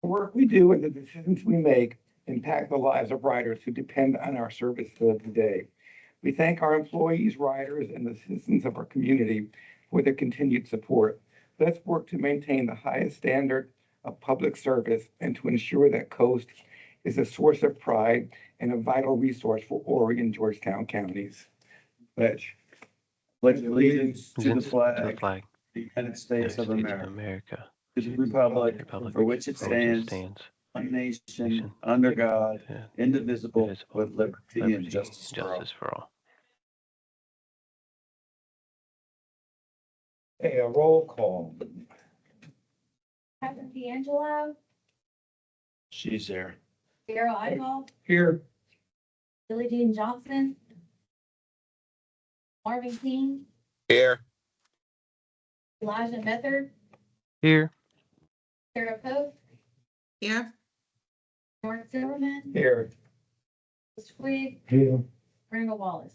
The work we do and the decisions we make impact the lives of riders who depend on our service today. We thank our employees, riders, and the citizens of our community for their continued support. Let's work to maintain the highest standard of public service and to ensure that Coast is a source of pride and a vital resource for Oregon, Georgetown counties. Pledge. Pledge allegiance to the To the flag, flag, the United States of America, America, to the republic republic for which it stands, one nation, under God, indivisible, with liberty and justice for all. Hey, a roll call. Captain D'Angelo, She's there. Darrell Eyeball, Here. Billy Dean Johnson, Marvin King, Here. Elijah Method, Here. Sarah Pope, Here. Norm Zimmerman, Here. Twig, Here. Brenda Wallace.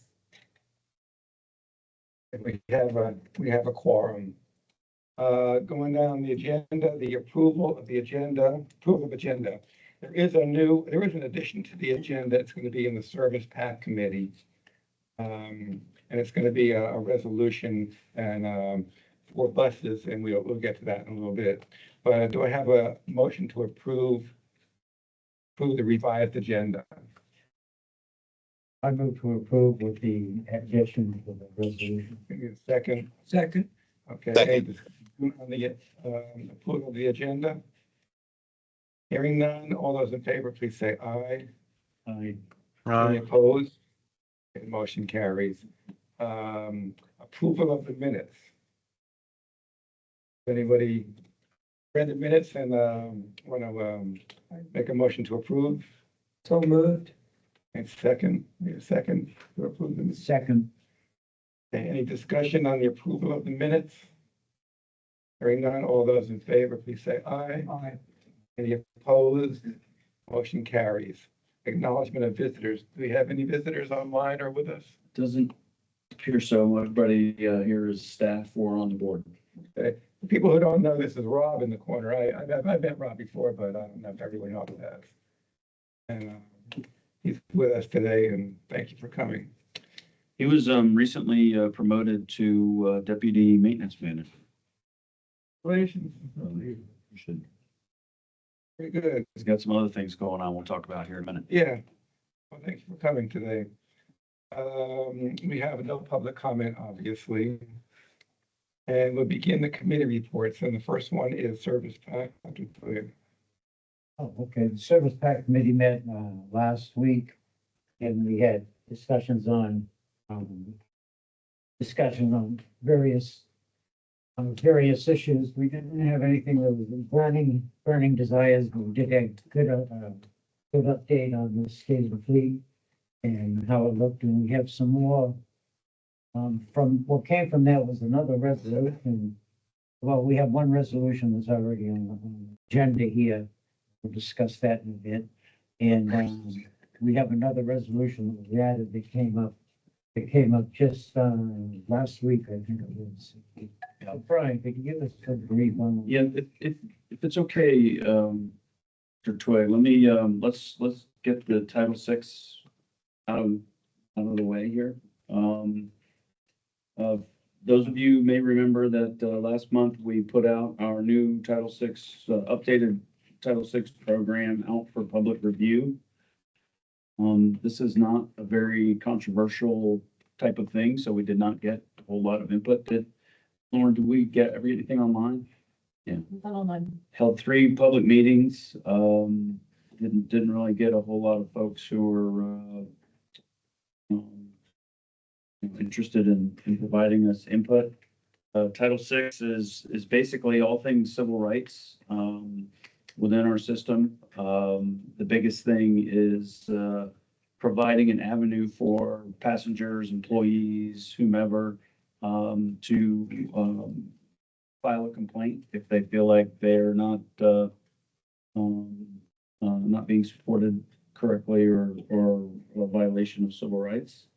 We have a quorum. Going down the agenda, the approval of agenda. There is an addition to the agenda. It's going to be in the Service PAC Committee. And it's going to be a resolution and for buses, and we'll get to that in a little bit. But do I have a motion to approve the revised agenda? I move to approve with the addition to the resolution. Second. Second. Okay. Second. On the approval of the agenda. Hearing none, all those in favor, please say aye. Aye. Any opposed? Okay, motion carries. Approval of the minutes. Anybody read the minutes and want to make a motion to approve? So moved. And second, need a second to approve the minutes. Second. Okay, any discussion on the approval of the minutes? Hearing none, all those in favor, please say aye. Aye. Any opposed? Motion carries. Acknowledgement of visitors. Do we have any visitors online or with us? Doesn't appear so. Everybody here is staff or on the board. Okay. For people who don't know, this is Rob in the corner. I've met Rob before, but I don't know if everyone else has. And he's with us today, and thank you for coming. He was recently promoted to deputy maintenance manager. Congratulations. You should. Very good. He's got some other things going on we'll talk about here in a minute. Yeah. Well, thanks for coming today. We have no public comment, obviously. And we'll begin the committee reports. And the first one is Service PAC. Oh, okay. The Service PAC Committee met last week, and we had discussions on various issues. We didn't have anything that was burning desires. We did have good update on the state of the fleet and how it looked, and we have some more. From what came from that was another resolution. Well, we have one resolution that's already on the agenda here. We'll discuss that in a bit. And we have another resolution that we added that came up just last week, I think it was. Brian, could you give us a brief on? Yeah, if it's okay, Mr. Twig, let me let's get the Title VI out of the way here. Those of you may remember that last month we put out our new Title VI, updated Title VI program out for public review. This is not a very controversial type of thing, so we did not get a whole lot of input. Lauren, did we get anything online? Yeah. Online. Held 3 public meetings. Didn't really get a whole lot of folks who were interested in providing us input. Title VI is basically all things civil rights within our system. The biggest thing is providing an avenue for passengers, employees, whomever, to file a complaint if they feel like they're not being supported correctly or a violation of civil rights.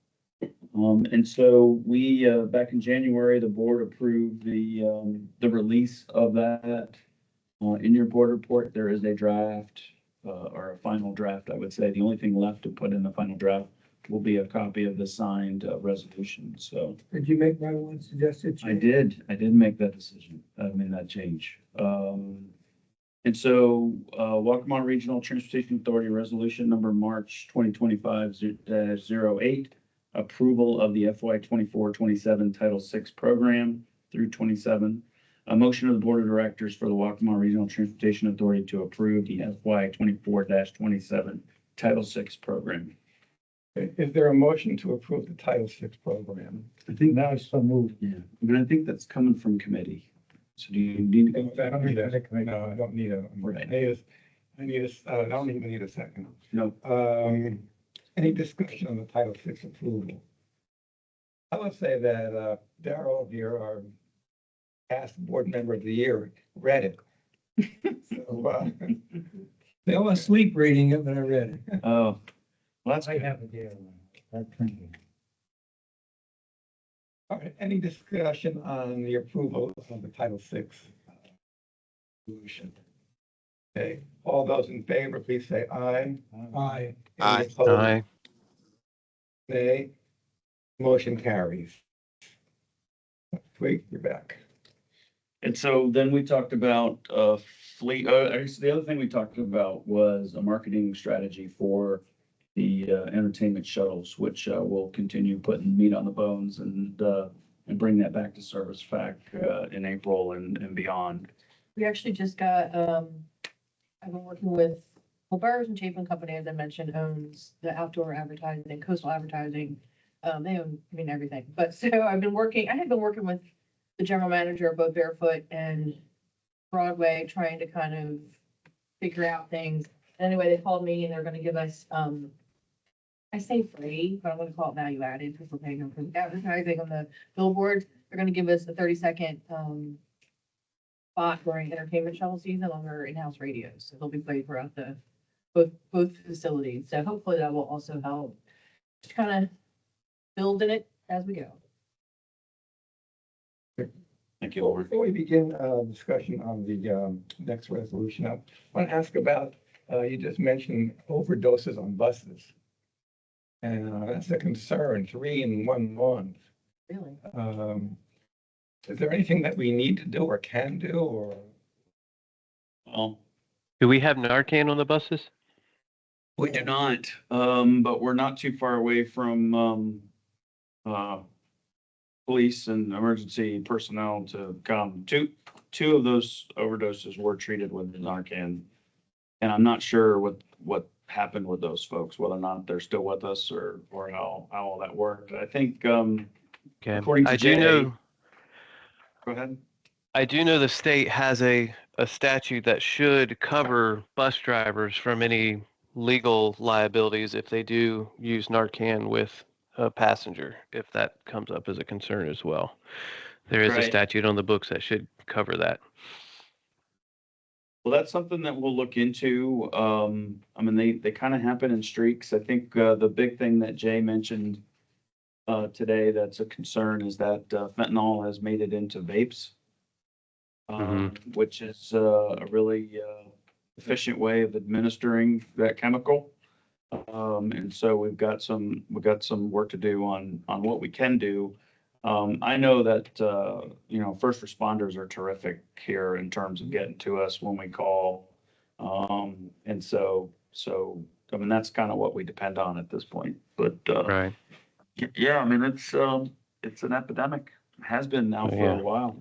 And so we, back in January, the board approved the release of that In your board report, there is a draft, or a final draft, I would say. The only thing left to put in the final draft will be a copy of the signed resolution, so. Did you make my one suggested change? I did make that decision, I made that change. And so, Waccamaw Regional Transportation Authority Resolution number March 2025-08, approval of the FY 24-27 Title VI program through 27. A motion of the Board of Directors for the Waccamaw Regional Transportation Authority to approve the FY 24-27 Title VI program. Is there a motion to approve the Title VI program? I think, Now it's so moved. yeah, I mean, I think that's coming from committee. So do you need to? I don't need a, no, I don't need a, Right. I don't even need a second. No. Any discussion on the Title VI approval? I will say that, Darrell here, our past board member of the year, read it. So, Fell asleep reading it, but I read it. Oh, well, that's I good. have it there. That printed. all right, any discussion on the approval of the Title VI resolution? Okay, all those in favor, please say aye. Aye. Any opposed? Nay. Motion carries. Wait, you're back. And so then we talked about fleet, I guess the other thing we talked about was a marketing strategy for the entertainment shuttles, which will continue putting meat on the bones and bring that back to service in April and beyond. We actually just got, I've been working with, well, Burrs and Chapin Company, as I mentioned, owns the outdoor advertising, coastal advertising. They own, I mean, everything. But so I had been working with the general manager of both Barefoot and Broadway, trying to kind of figure out things. Anyway, they called me and they're gonna give us, I say free, but I'm gonna call it value added because we're paying them for the advertising on the billboards. They're gonna give us a 30-second, spot during entertainment shuttle season on their in-house radios. So they'll be played throughout both facilities. So hopefully that will also help just kind of build in it as we go. Thank you, Lauren. Before we begin discussion on the next resolution, I want to ask about, you just mentioned overdoses on buses. And that's a concern, 3 in 1 month. Really? Is there anything that we need to do or can do or? Well, Do we have Narcan on the buses? we do not, but we're not too far away from police and emergency personnel to come. Two of those overdoses were treated with Narcan. And I'm not sure what happened with those folks, whether or not they're still with us or how all that worked. I think, Okay. according to I do Jay- know, go ahead. I do know the state has a statute that should cover bus drivers from any legal liabilities if they do use Narcan with a passenger, if that comes up as a concern as well. There is a Right. statute on the books that should cover that. Well, that's something that we'll look into. I mean, they kind of happen in streaks. I think, the big thing that Jay mentioned today that's a concern is that fentanyl has made it into vapes. Which is a really efficient way of administering that chemical. And so we've got some work to do on what we can do. I know that, first responders are terrific here in terms of getting to us when we call. And so, I mean, that's kind of what we depend on at this point, but, Right. yeah, I mean, it's an epidemic. It has been now Oh, for yeah. a while.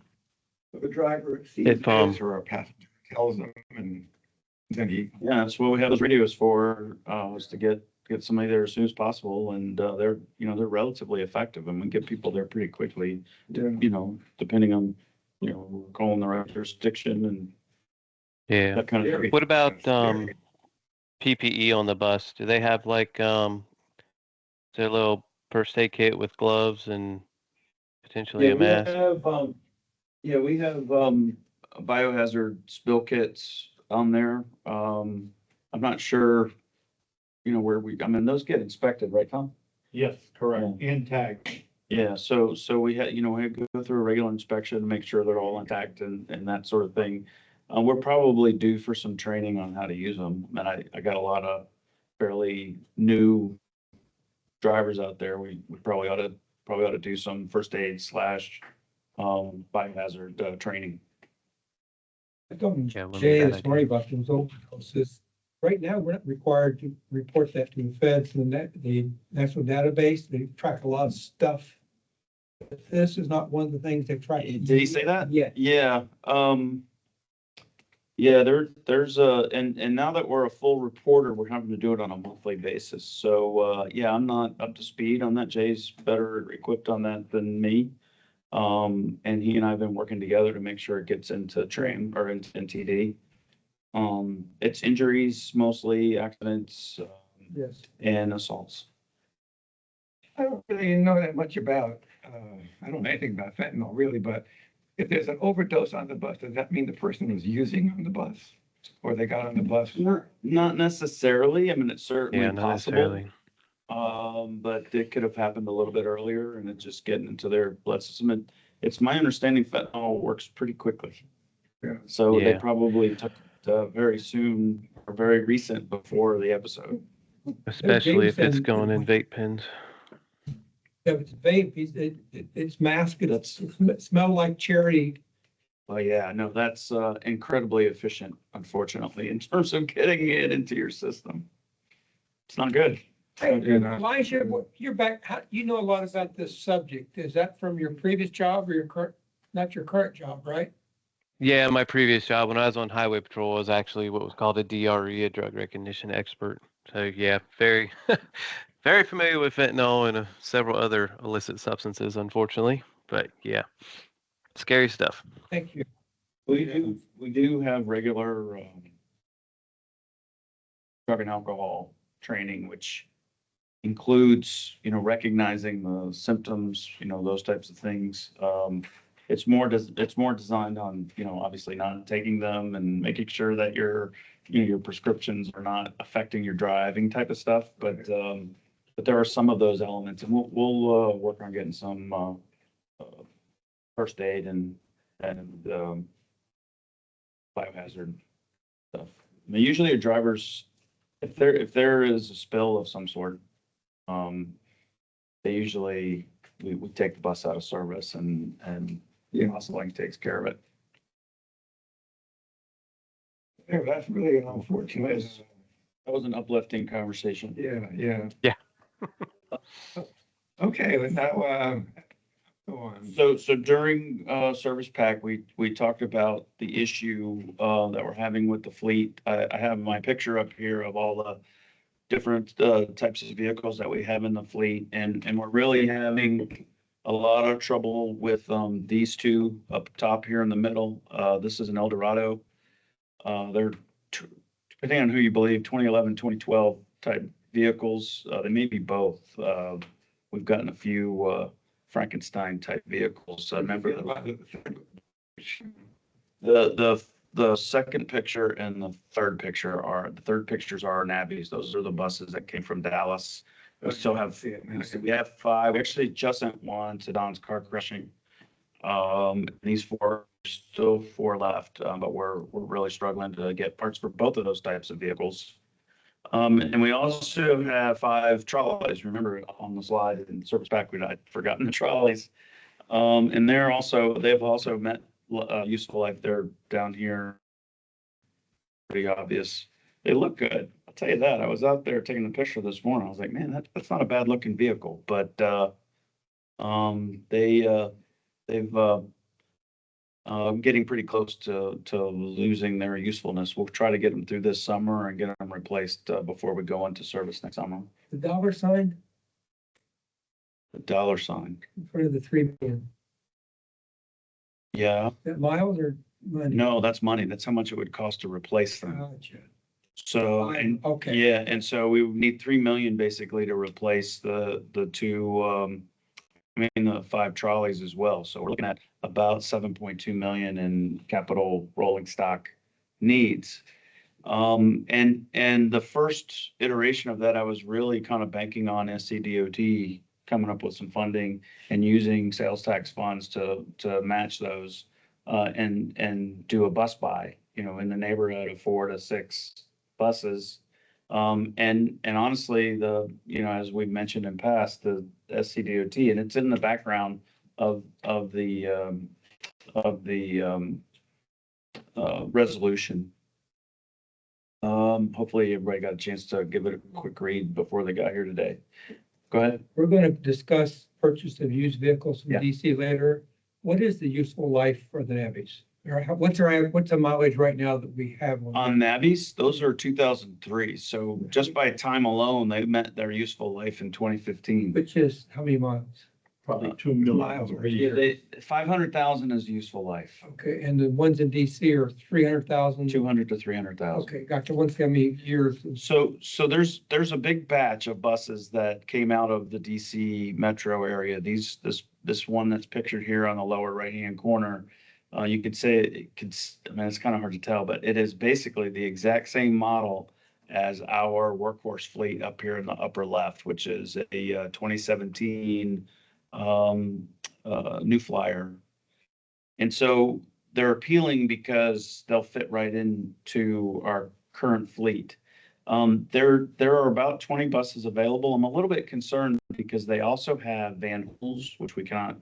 The driver sees If, this or a passenger tells them and then he. Yeah, that's what we have those radios for, is to get somebody there as soon as possible, and they're relatively effective, and we get people there pretty quickly, depending on, calling the right jurisdiction and Yeah. that kind of thing. What about PPE on the bus? Do they have like their little first aid kit with gloves and potentially Yeah, a mask? we have biohazard spill kits on there. I'm not sure, I mean, those get inspected, right, Tom? Yes, correct, intact. Yeah, so we had, we had to go through a regular inspection to make sure they're all intact and that sort of thing. We're probably due for some training on how to use them. And I got a lot of fairly new drivers out there. We probably ought to do some first aid slash biohazard training. I told Yeah, wouldn't be a Jay bad this morning about those overdoses. Right now, we're not required to report that to the feds and the national database. They track a lot of stuff. But this is not one of the things they track. Did he say that? Yeah. Yeah, there's and now that we're a full reporter, we're having to do it on a monthly basis. So, yeah, I'm not up to speed on that. Jay's better equipped on that than me. And he and I have been working together to make sure it gets into train or into NTD. It's injuries, mostly accidents, Yes. and assaults. I don't really know that much about, I don't know anything about fentanyl really, but if there's an overdose on the bus, does that mean the person was using on the bus? Or they got on the bus? Not necessarily. I mean, it's certainly Yeah, not possible. necessarily. But it could have happened a little bit earlier and it's just getting into their blood system. And it's my understanding fentanyl works pretty quickly. Yeah. So they Yeah. probably took it very soon or very recent before the episode. Especially if it's Jameson- going in vape pens. If it's vape, it's masked, it smell like cherry. Oh, yeah, no, that's incredibly efficient, unfortunately, in terms of getting it into your system. It's not good. Hey, Yeah. Elijah, you're back, you know a lot about this subject. Is that from your previous job or your current, not your current job, right? Yeah, my previous job when I was on highway patrol was actually what was called a DRE, a drug recognition expert. So yeah, very, very familiar with fentanyl and several other illicit substances, unfortunately. But yeah, scary stuff. Thank you. We do have regular drug and alcohol training, which includes, recognizing the symptoms, those types of things. It's more designed on, obviously not taking them and making sure that your prescriptions are not affecting your driving type of stuff. But there are some of those elements, and we'll work on getting some first aid and biohazard stuff. I mean, usually a driver's, if there is a spill of some sort, they usually, we take the bus out of service and Hustling takes care of it. Yeah, that's really unfortunate. That was an uplifting conversation. Yeah. Yeah. Okay, well, now, go on. So during service pack, we talked about the issue that we're having with the fleet. I have my picture up here of all the different types of vehicles that we have in the fleet, and we're really having a lot of trouble with these two up top here in the middle. This is an Eldorado. They're, depending on who you believe, 2011, 2012 type vehicles. They may be both. We've gotten a few Frankenstein type vehicles. Remember the second picture and the third picture are, the third pictures are our Nabbies. Those are the buses that came from Dallas. We still have, we have 5. We actually just sent one to Don's car crushing. These 4, still 4 left, but we're really struggling to get parts for both of those types of vehicles. And we also have 5 trolleys. Remember on the slide in service pack, I'd forgotten the trolleys. And they've also met useful life. They're down here. Pretty obvious. They look good. I'll tell you that. I was out there taking a picture this morning. I was like, man, that's not a bad looking vehicle, but they've getting pretty close to losing their usefulness. We'll try to get them through this summer and get them replaced before we go into service next summer. The dollar sign The dollar sign. in front of the 3 million. Yeah, That miles or money? no, that's money. That's how much it would cost to replace them. Gotcha. So, and Okay. yeah, and so we would need 3 million basically to replace the 2, the 5 trolleys as well. So we're looking at about 7.2 million in capital rolling stock needs. And the first iteration of that, I was really kind of banking on SCDOT coming up with some funding and using sales tax funds to match those. and do a bus buy, you know, in the neighborhood of 4 to 6 buses. And honestly, you know, as we've mentioned in past, the SCDOT, and it's in the background of resolution. Hopefully everybody got a chance to give it a quick read before they got here today. Go ahead. We're going to discuss purchase of used vehicles from Yeah. DC later. What is the useful life for the Nabbies? Or what's the mileage right now that we have? On Nabbies, those are 2003. So just by time alone, they met their useful life in 2015. Which is how many miles? Probably 2 million Miles a per year. year. 500,000 is useful life. Okay, and the ones in DC are 300,000? 200 to 300,000. Okay, gotcha. What's how many years? So there's a big batch of buses that came out of the DC metro area. This one that's pictured here on the lower right-hand corner, you could say I mean, it's kind of hard to tell, but it is basically the exact same model as our workhorse fleet up here in the upper left, which is a 2017 New Flyer. And so they're appealing because they'll fit right into our current fleet. There are about 20 buses available. I'm a little bit concerned because they also have Van Hools, which we cannot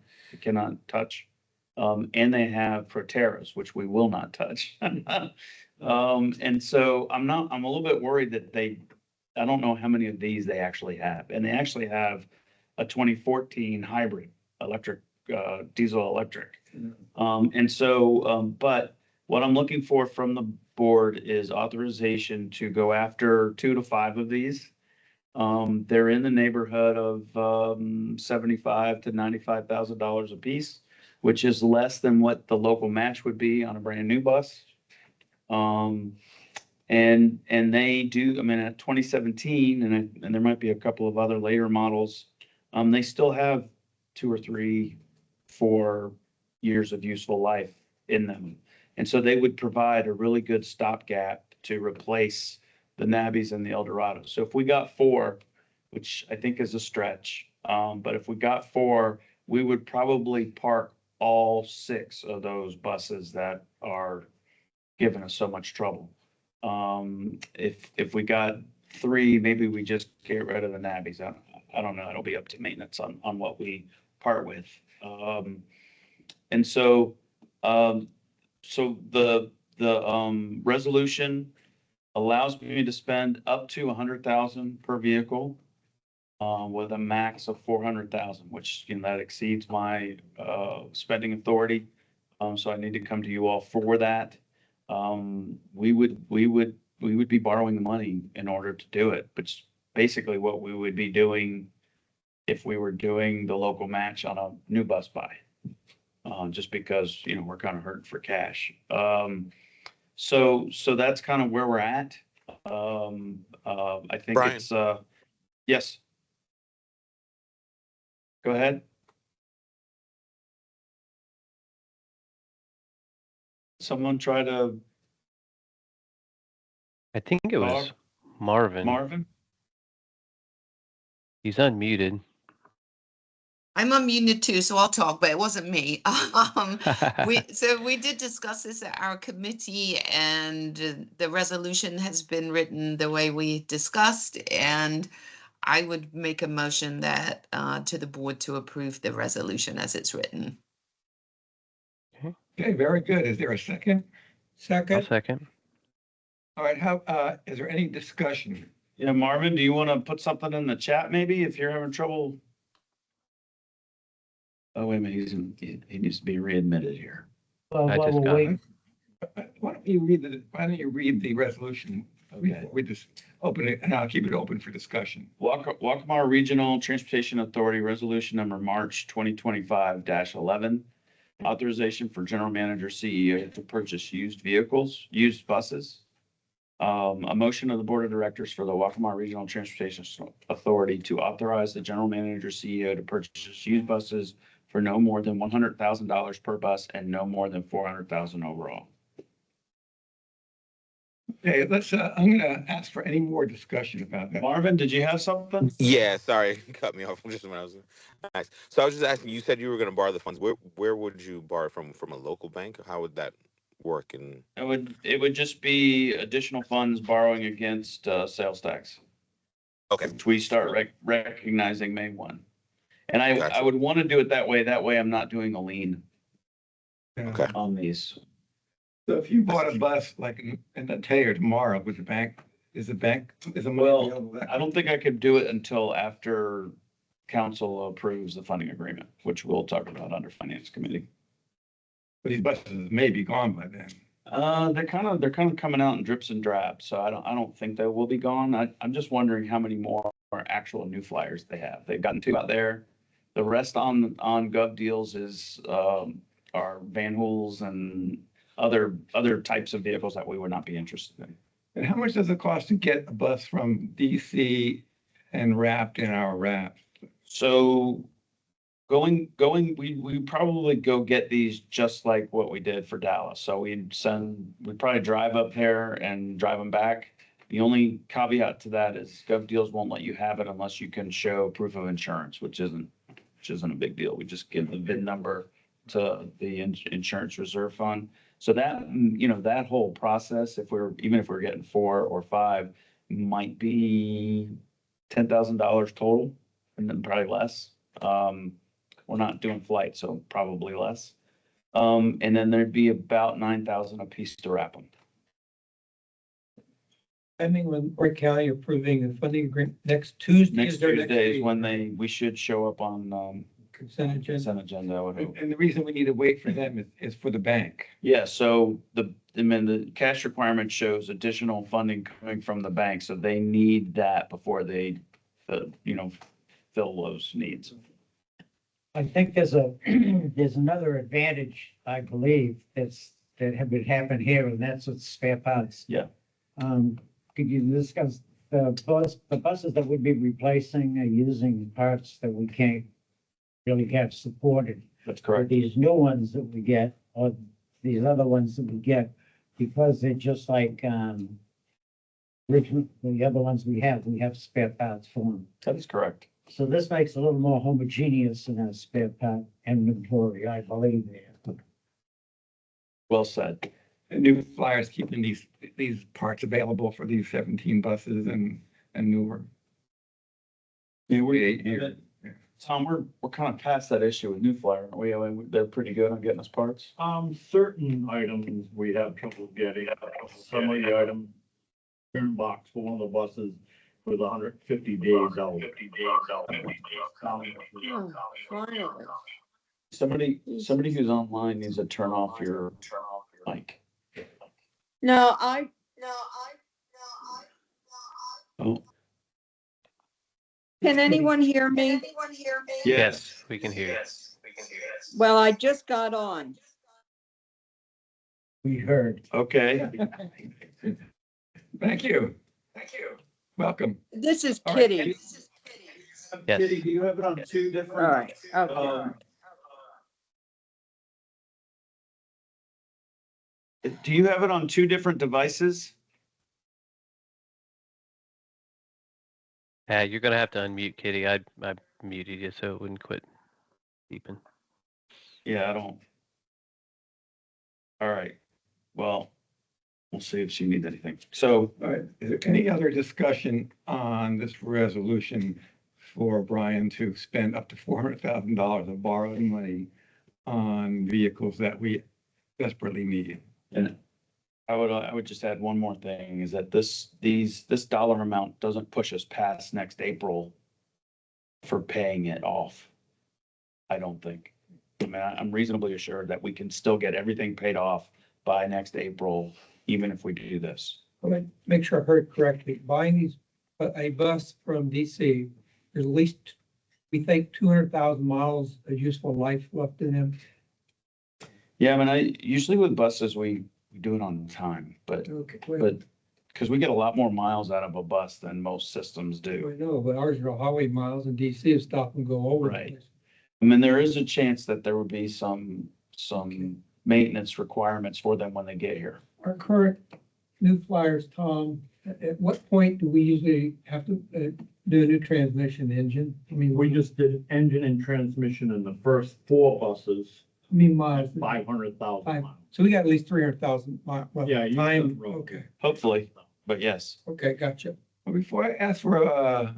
touch. And they have Proteras, which we will not touch. And so I'm a little bit worried that I don't know how many of these they actually have. And they actually have a 2014 hybrid electric, diesel electric. And so, but what I'm looking for from the board is authorization to go after 2 to 5 of these. They're in the neighborhood of $75,000 to $95,000 a piece, which is less than what the local match would be on a brand new bus. And they do, I mean, at 2017, and there might be a couple of other later models, they still have 2 or 3, 4 years of useful life in them. And so they would provide a really good stopgap to replace the Nabbies and the Eldorado. So if we got 4, which I think is a stretch, but if we got 4, we would probably park all 6 of those buses that are giving us so much trouble. If we got 3, maybe we just get rid of the Nabbies. I don't know. It'll be up to maintenance on what we part with. And so, the resolution allows me to spend up to 100,000 per vehicle, with a max of 400,000, which, you know, that exceeds my spending authority. So I need to come to you all for that. We would be borrowing the money in order to do it, but basically what we would be doing if we were doing the local match on a new bus buy. Just because, you know, we're kind of hurting for cash. So that's kind of where we're at. I think Brian. it's, yes. Go ahead. Someone try to, I think it was Bob? Marvin. Marvin? He's unmuted. I'm unmuted too, so I'll talk, but it wasn't me. We did discuss this at our committee, and the resolution has been written the way we discussed, and I would make a motion that to the board to approve the resolution as it's written. Okay, very good. Is there a second? I'll Second, second. All right, is there any discussion? Yeah, Marvin, do you want to put something in the chat maybe if you're having trouble? Oh, wait a minute, he needs to be readmitted here. Well, I while just we're got waiting, Why don't you read the resolution? Okay. We just open it, and I'll keep it open for discussion. Waccamaw Regional Transportation Authority Resolution Number March 2025-11. Authorization for General Manager CEO to purchase used buses. A motion of the Board of Directors for the Waccamaw Regional Transportation Authority to authorize the General Manager CEO to purchase used buses for no more than $100,000 per bus and no more than $400,000 overall. Okay, I'm gonna ask for any more discussion about that. Marvin, did you have something? Yeah, sorry, you cut me off just when I was nice. So I was just asking. You said you were going to borrow the funds. Where would you borrow from a local bank? How would that work? And It would just be additional funds borrowing against sales tax, okay, which we start recognizing May 1. And I gotcha. would want to do it that way. That way I'm not doing a lien Okay. on these. So if you bought a bus like in a day or tomorrow with the bank, is the money Well, available that? I don't think I could do it until after council approves the funding agreement, which we'll talk about under finance committee. But these buses may be gone by then. They're kind of coming out in drips and drabs, so I don't think they will be gone. I'm just wondering how many more actual new flyers they have. They've gotten 2 out there. The rest on Gov Deals is are Van Hools and other types of vehicles that we would not be interested in. And how much does it cost to get a bus from DC and wrapped in our wraps? So we probably go get these just like what we did for Dallas. So we'd probably drive up there and drive them back. The only caveat to that is Gov Deals won't let you have it unless you can show proof of insurance, which isn't a big deal. We just give the VIN number to the insurance reserve fund. So that, that whole process, even if we're getting 4 or 5, might be $10,000 total, and then probably less. We're not doing flights, so probably less. And then there'd be about 9,000 a piece to wrap them. Timing when Wright County approving the funding agreement next Tuesday. Next is their Tuesday is week? when we should show up on Consent agenda. consent agenda, I would hope. And the reason we need to wait for them is for the bank. Yeah, so the cash requirement shows additional funding coming from the bank, so they need that before they, fill those needs. I think there's another advantage, I believe, that would happen here, and that's with spare parts. Yeah. Could you discuss the buses that would be replacing are using parts that we can't really have supported? That's Or correct. these new ones that we get, or these other ones that we get, because they're just like, the other ones we have spare parts for them. That is correct. So this makes it a little more homogeneous in our spare part inventory, I believe there. Well said. And new flyers keeping these parts available for these 17 buses and newer. Yeah, The 8 years. Tom, we're kind of past that issue with New Flyer, aren't we? I mean, they're pretty good on getting us parts. Certain items we have trouble getting. Some of the items, turn box for one of the buses with 150 days out. Somebody who's online needs to turn off your mic. No, Oh, can anyone hear me? Yes, we can hear you. Well, I just got on. We heard. okay. Thank you. Welcome. This is All right. Kitty. Yes. Kitty, do you have it on 2 All different? right, okay. Do you have it on 2 different devices? You're gonna have to unmute Kitty. I muted you so it wouldn't quit beeping. Yeah, I don't. All right. Well, we'll see if she needs anything. So All right, is there any other discussion on this resolution for Brian to spend up to $400,000 of borrowed money on vehicles that we desperately need? and I would just add one more thing is that this dollar amount doesn't push us past next April for paying it off. I don't think. I mean, I'm reasonably assured that we can still get everything paid off by next April, even if we do this. Let me make sure I heard correctly. Buying a bus from DC, there's at least, we think 200,000 miles of useful life left in them. Yeah, I mean, usually with buses, we do it on time, but Okay, because we get a lot more miles out of a bus than most systems do. I know, but ours are highway miles and DC is stop and go over. the Right. place. I mean, there is a chance that there would be some maintenance requirements for them when they get here. Our current new flyers, Tom, at what point do we usually have to do a new transmission engine? I mean, We just did engine and transmission in the first 4 buses, I mean, miles. 500,000 Five. miles. So we got at least 300,000 miles. Well, Yeah, you time. said road. Okay, Hopefully, but yes. okay, gotcha. Well, before I ask for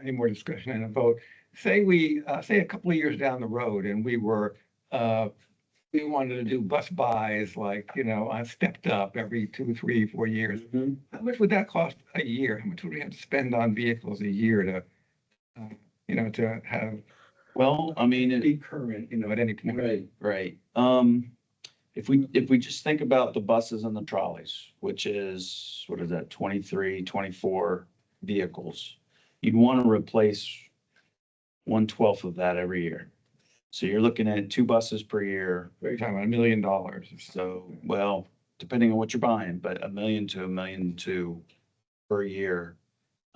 any more discussion and a vote, say say a couple of years down the road and we wanted to do bus buys like, on stepped up every 2, 3, 4 years. How much would that cost a year? How much would we have to spend on vehicles a year to have Well, I mean, be current, at any point? right. If we just think about the buses and the trolleys, which is, what is that, 23, 24 vehicles, you'd want to replace 1/12 of that every year. So you're looking at 2 buses per year. You're talking about $1 million. So, well, depending on what you're buying, but $1 million to $1.2 million per year.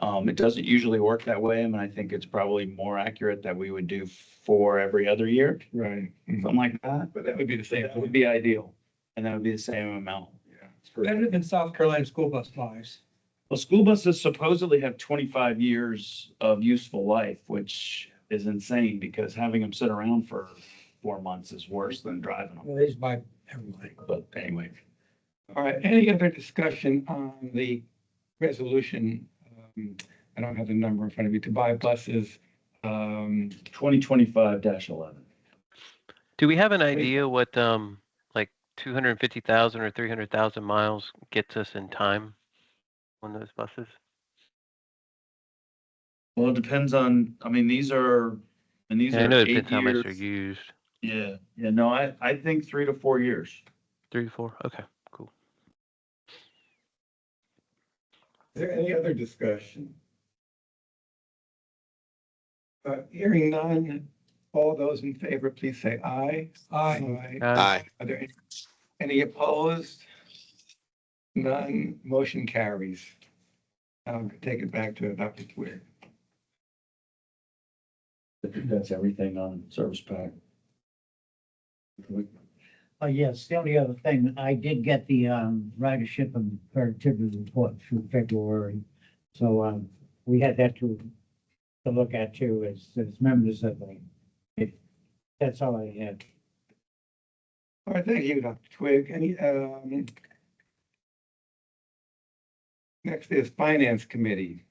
It doesn't usually work that way. I mean, I think it's probably more accurate that we would do 4 every other year, Right. something like that. But that would be the same. That would be ideal. And that would be the same amount. Yeah. Better than South Carolina school bus buys. Well, school buses supposedly have 25 years of useful life, which is insane because having them sit around for 4 months is worse than driving them. Well, they just buy everything. But anyway, All right, any other discussion on the resolution? I don't have the number in front of me, to buy buses. 2025-11. Do we have an idea what, like 250,000 or 300,000 miles gets us in time on those buses? Well, it depends on, I mean, these are Yeah, I know it 8 depends how much they're years. used. Yeah, no, I think 3 to 4 years. 3 to 4? Okay, cool. Is there any other discussion? Hearing none, all those in favor, please say aye. Aye. Aye. Are there any opposed? None, motion carries. I'll take it back to Dr. Twig. I think that's everything on service pack. Yes, the only other thing, I did get the, ridership and productivity report for February. So, we had that to look at too, as members of that's all I had. All right, thank you, Dr. Twig. Next is Finance Committee.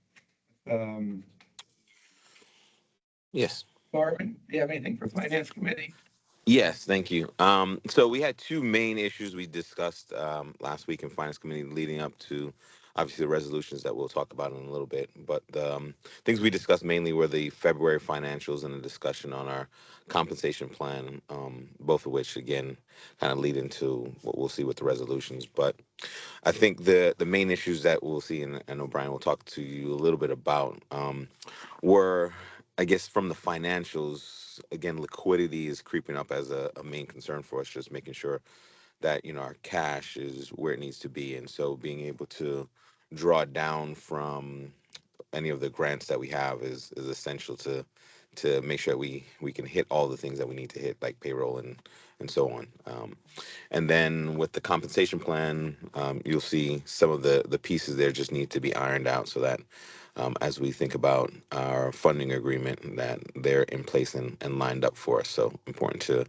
Yes. Marvin, do you have anything for Finance Committee? Yes, thank you. So we had 2 main issues we discussed last week in Finance Committee leading up to obviously the resolutions that we'll talk about in a little bit. But things we discussed mainly were the February financials and a discussion on our compensation plan, both of which, again, kind of lead into what we'll see with the resolutions. But I think the main issues that we'll see, and O'Brien will talk to you a little bit about, were, I guess, from the financials. Again, liquidity is creeping up as a main concern for us, just making sure that, our cash is where it needs to be. And so being able to draw down from any of the grants that we have is essential to make sure we can hit all the things that we need to hit, like payroll and so on. And then with the compensation plan, you'll see some of the pieces there just need to be ironed out so that as we think about our funding agreement, that they're in place and lined up for us. So important to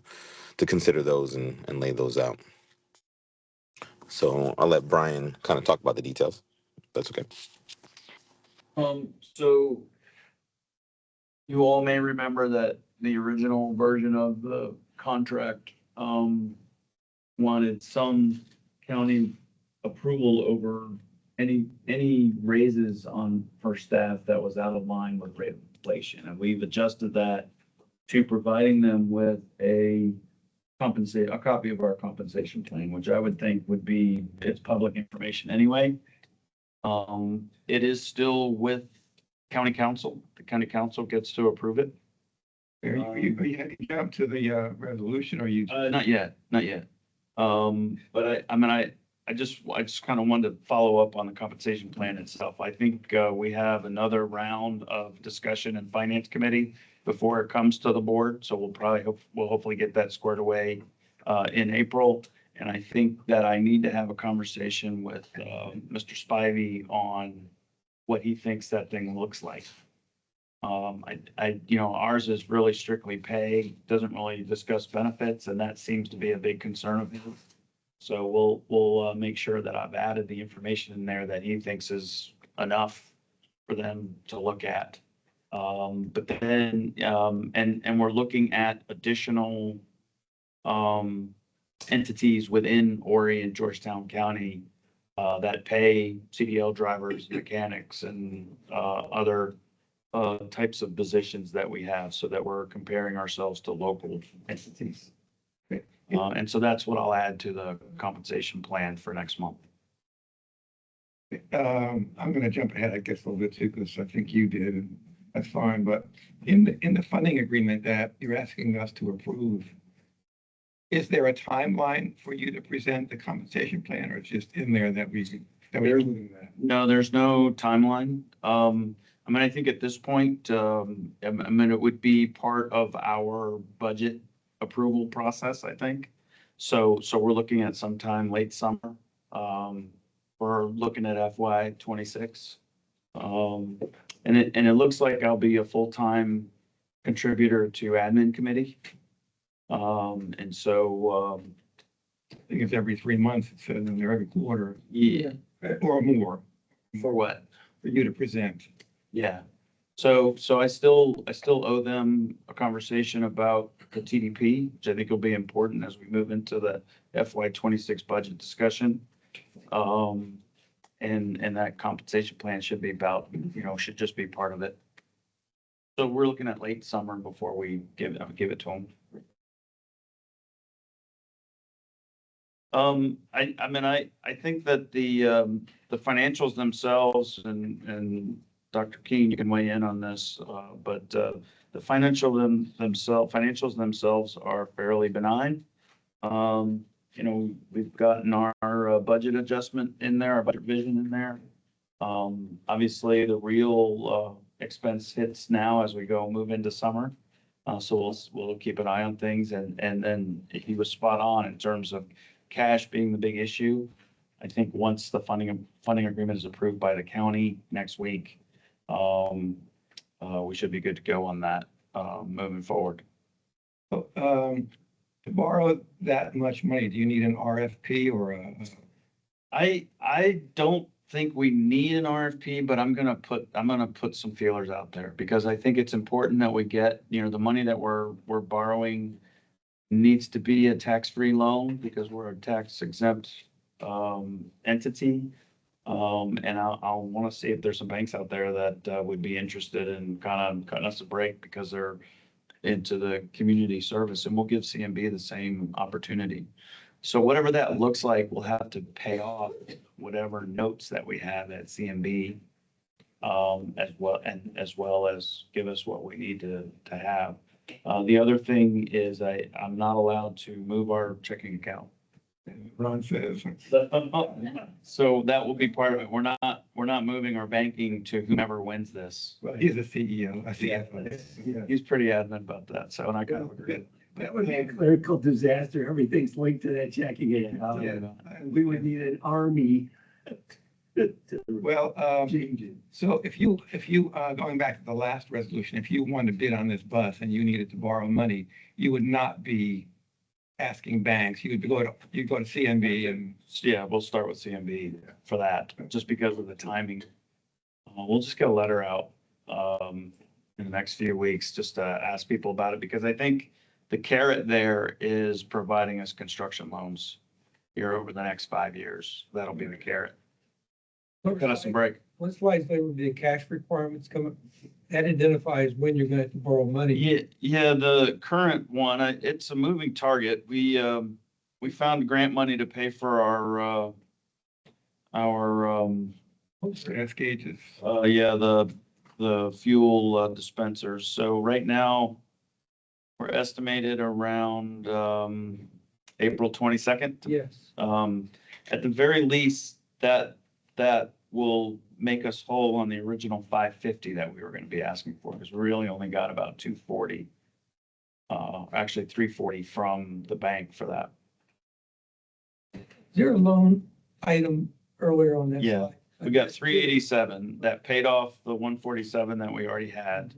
consider those and lay those out. So I'll let Brian kind of talk about the details. That's okay. So you all may remember that the original version of the contract, wanted some county approval over any raises for staff that was out of line with rate of inflation. And we've adjusted that to providing them with a copy of our compensation plan, which I would think it's public information anyway. It is still with county council. The county council gets to approve it. Are you had to jump to the resolution, or you? Not yet. But I just kind of wanted to follow up on the compensation plan itself. I think we have another round of discussion in finance committee before it comes to the board. So we'll hopefully get that squared away in April. And I think that I need to have a conversation with, Mr. Spivey on what he thinks that thing looks like. Ours is really strictly pay, doesn't really discuss benefits, and that seems to be a big concern of his. So we'll make sure that I've added the information in there that he thinks is enough for them to look at. But then, and we're looking at additional, entities within Horry and Georgetown County, that pay CDL drivers, mechanics, and, other, types of positions that we have, so that we're comparing ourselves to local entities. And so that's what I'll add to the compensation plan for next month. I'm gonna jump ahead, I guess, a little bit too, because I think you did, and that's fine, but in the funding agreement that you're asking us to approve, is there a timeline for you to present the compensation plan, or it's just in there that we're including that? No, there's no timeline. I think at this point, it would be part of our budget approval process, I think. So we're looking at sometime late summer. We're looking at FY '26. And it looks like I'll be a full-time contributor to admin committee. And so, I think it's every 3 months, it says in there, every quarter, yeah, or more, for what? for you to present. Yeah. So I still owe them a conversation about the TDP, which I think will be important as we move into the FY '26 budget discussion. And that compensation plan should be about, should just be part of it. So we're looking at late summer before we give it to them. I think that the financials themselves, and Dr. King, you can weigh in on this, but the financials themselves are fairly benign. We've gotten our budget adjustment in there, our budget vision in there. Obviously, the real expense hits now as we move into summer. So we'll keep an eye on things, and then he was spot on in terms of cash being the big issue. I think once the funding agreement is approved by the county next week, we should be good to go on that, moving forward. To borrow that much money, do you need an RFP or I don't think we need an RFP, but I'm gonna put some feelers out there, because I think it's important that we get, the money that we're borrowing needs to be a tax-free loan, because we're a tax exempt entity. And I'll want to see if there's some banks out there that would be interested in kind of cutting us a break, because they're into the community service, and we'll give CMB the same opportunity. So whatever that looks like, we'll have to pay off whatever notes that we have at CMB, as well as give us what we need to have. The other thing is I'm not allowed to move our checking account. Ron says? So that will be part of it. We're not moving our banking to whomever wins this. Well, he's the CEO, I see. Yeah. He's pretty adamant about that, so, and I kind of agree. That would be a clerical disaster. Everything's linked to that checking account. Yeah. We would need an army to Well, change it. so if you, going back to the last resolution, if you wanted to bid on this bus and you needed to borrow money, you would not be asking banks, you'd go to CMB and. Yeah, we'll start with CMB for that, just because of the timing. We'll just get a letter out in the next few weeks, just to ask people about it, because I think the carrot there is providing us construction loans here over the next 5 years. That'll be the carrot. Cut us a break. One slide, there would be the cash requirements coming. That identifies when you're going to have to borrow money. Yeah, the current one, it's a moving target. We found grant money to pay for our Gas gauges. the fuel dispensers. So right now, we're estimated around April 22nd. Yes. At the very least, that will make us whole on the original 550 that we were going to be asking for, because we really only got about 240. Actually 340 from the bank for that. there a loan item earlier on that Yeah. slide? We got 387 that paid off the 147 that we already had.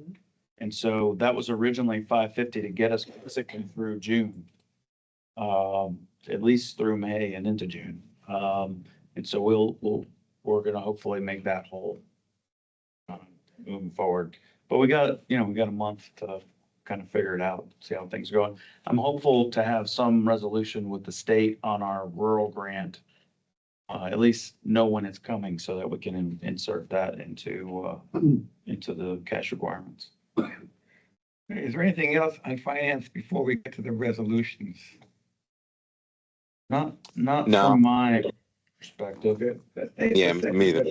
And so that was originally 550 to get us basically through June. At least through May and into June. And so we're gonna hopefully make that whole moving forward. But we got a month to kind of figure it out, see how things are going. I'm hopeful to have some resolution with the state on our rural grant. At least know when it's coming so that we can insert that into the cash requirements. Is there anything else on finance before we get to the resolutions? Not No. from my perspective. Yeah, me either.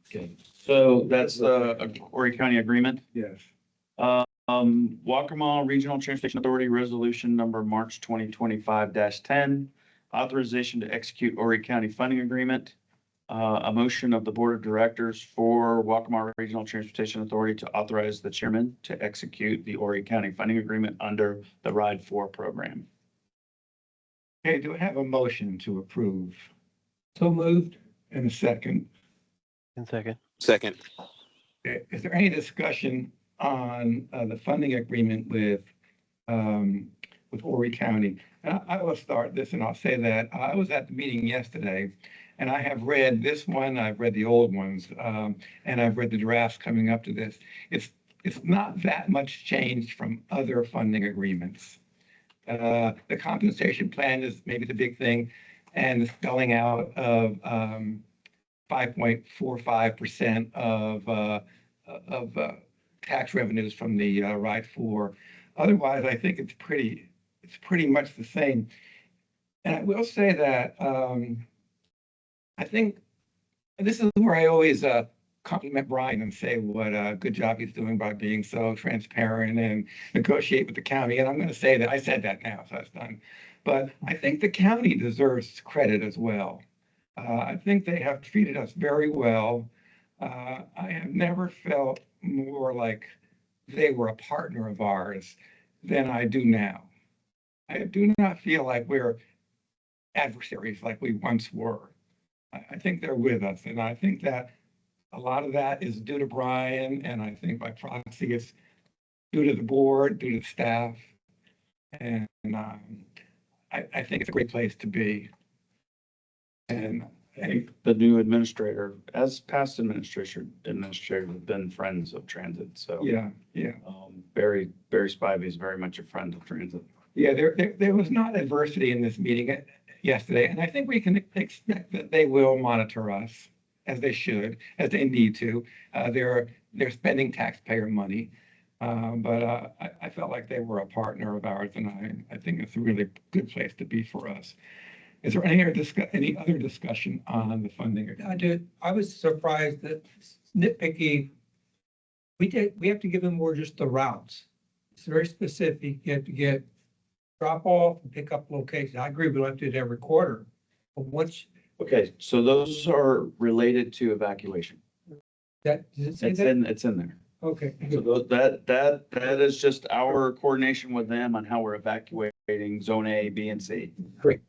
Okay, so that's a Horry County agreement. Yes. Waccamaw Regional Transportation Authority Resolution Number March 2025-10, authorization to execute Horry County funding agreement. A motion of the Board of Directors for Waccamaw Regional Transportation Authority to authorize the chairman to execute the Horry County funding agreement under the Ride 4 program. Okay, do I have a motion to approve? So moved. In a second. In second. Second. Is there any discussion on the funding agreement with Horry County? And I will start this and I'll say that I was at the meeting yesterday and I have read this one, I've read the old ones, and I've read the drafts coming up to this. It's not that much changed from other funding agreements. The compensation plan is maybe the big thing, and the spelling out of 5.45% of tax revenues from the Ride 4. Otherwise, I think it's pretty much the same. And I will say that I think this is where I always compliment Brian and say what a good job he's doing by being so transparent and negotiate with the county. And I'm going to say that I said that now, so that's done. But I think the county deserves credit as well. I think they have treated us very well. I have never felt more like they were a partner of ours than I do now. I do not feel like we're adversaries like we once were. I think they're with us, and I think that a lot of that is due to Brian, and I think by proxy it's due to the board, due to the staff, and I think it's a great place to be. And I think the new administrator, as past administrators have been friends of transit, so. yeah. Barry Spivey is very much a friend of transit. Yeah, there was not adversity in this meeting yesterday, and I think we can expect that they will monitor us as they should, as they need to. They're spending taxpayer money, but I felt like they were a partner of ours, and I think it's a really good place to be for us. Is there any other discussion on the funding? I was surprised that nitpicky. We have to give them more just the routes. It's very specific. You have to get drop off and pick up location. I agree, we don't have to do it every quarter. But once Okay, so those are related to evacuation. that, does it say It's that? it's in there. Okay. So that is just our coordination with them on how we're evacuating zone A, B, and C. Great.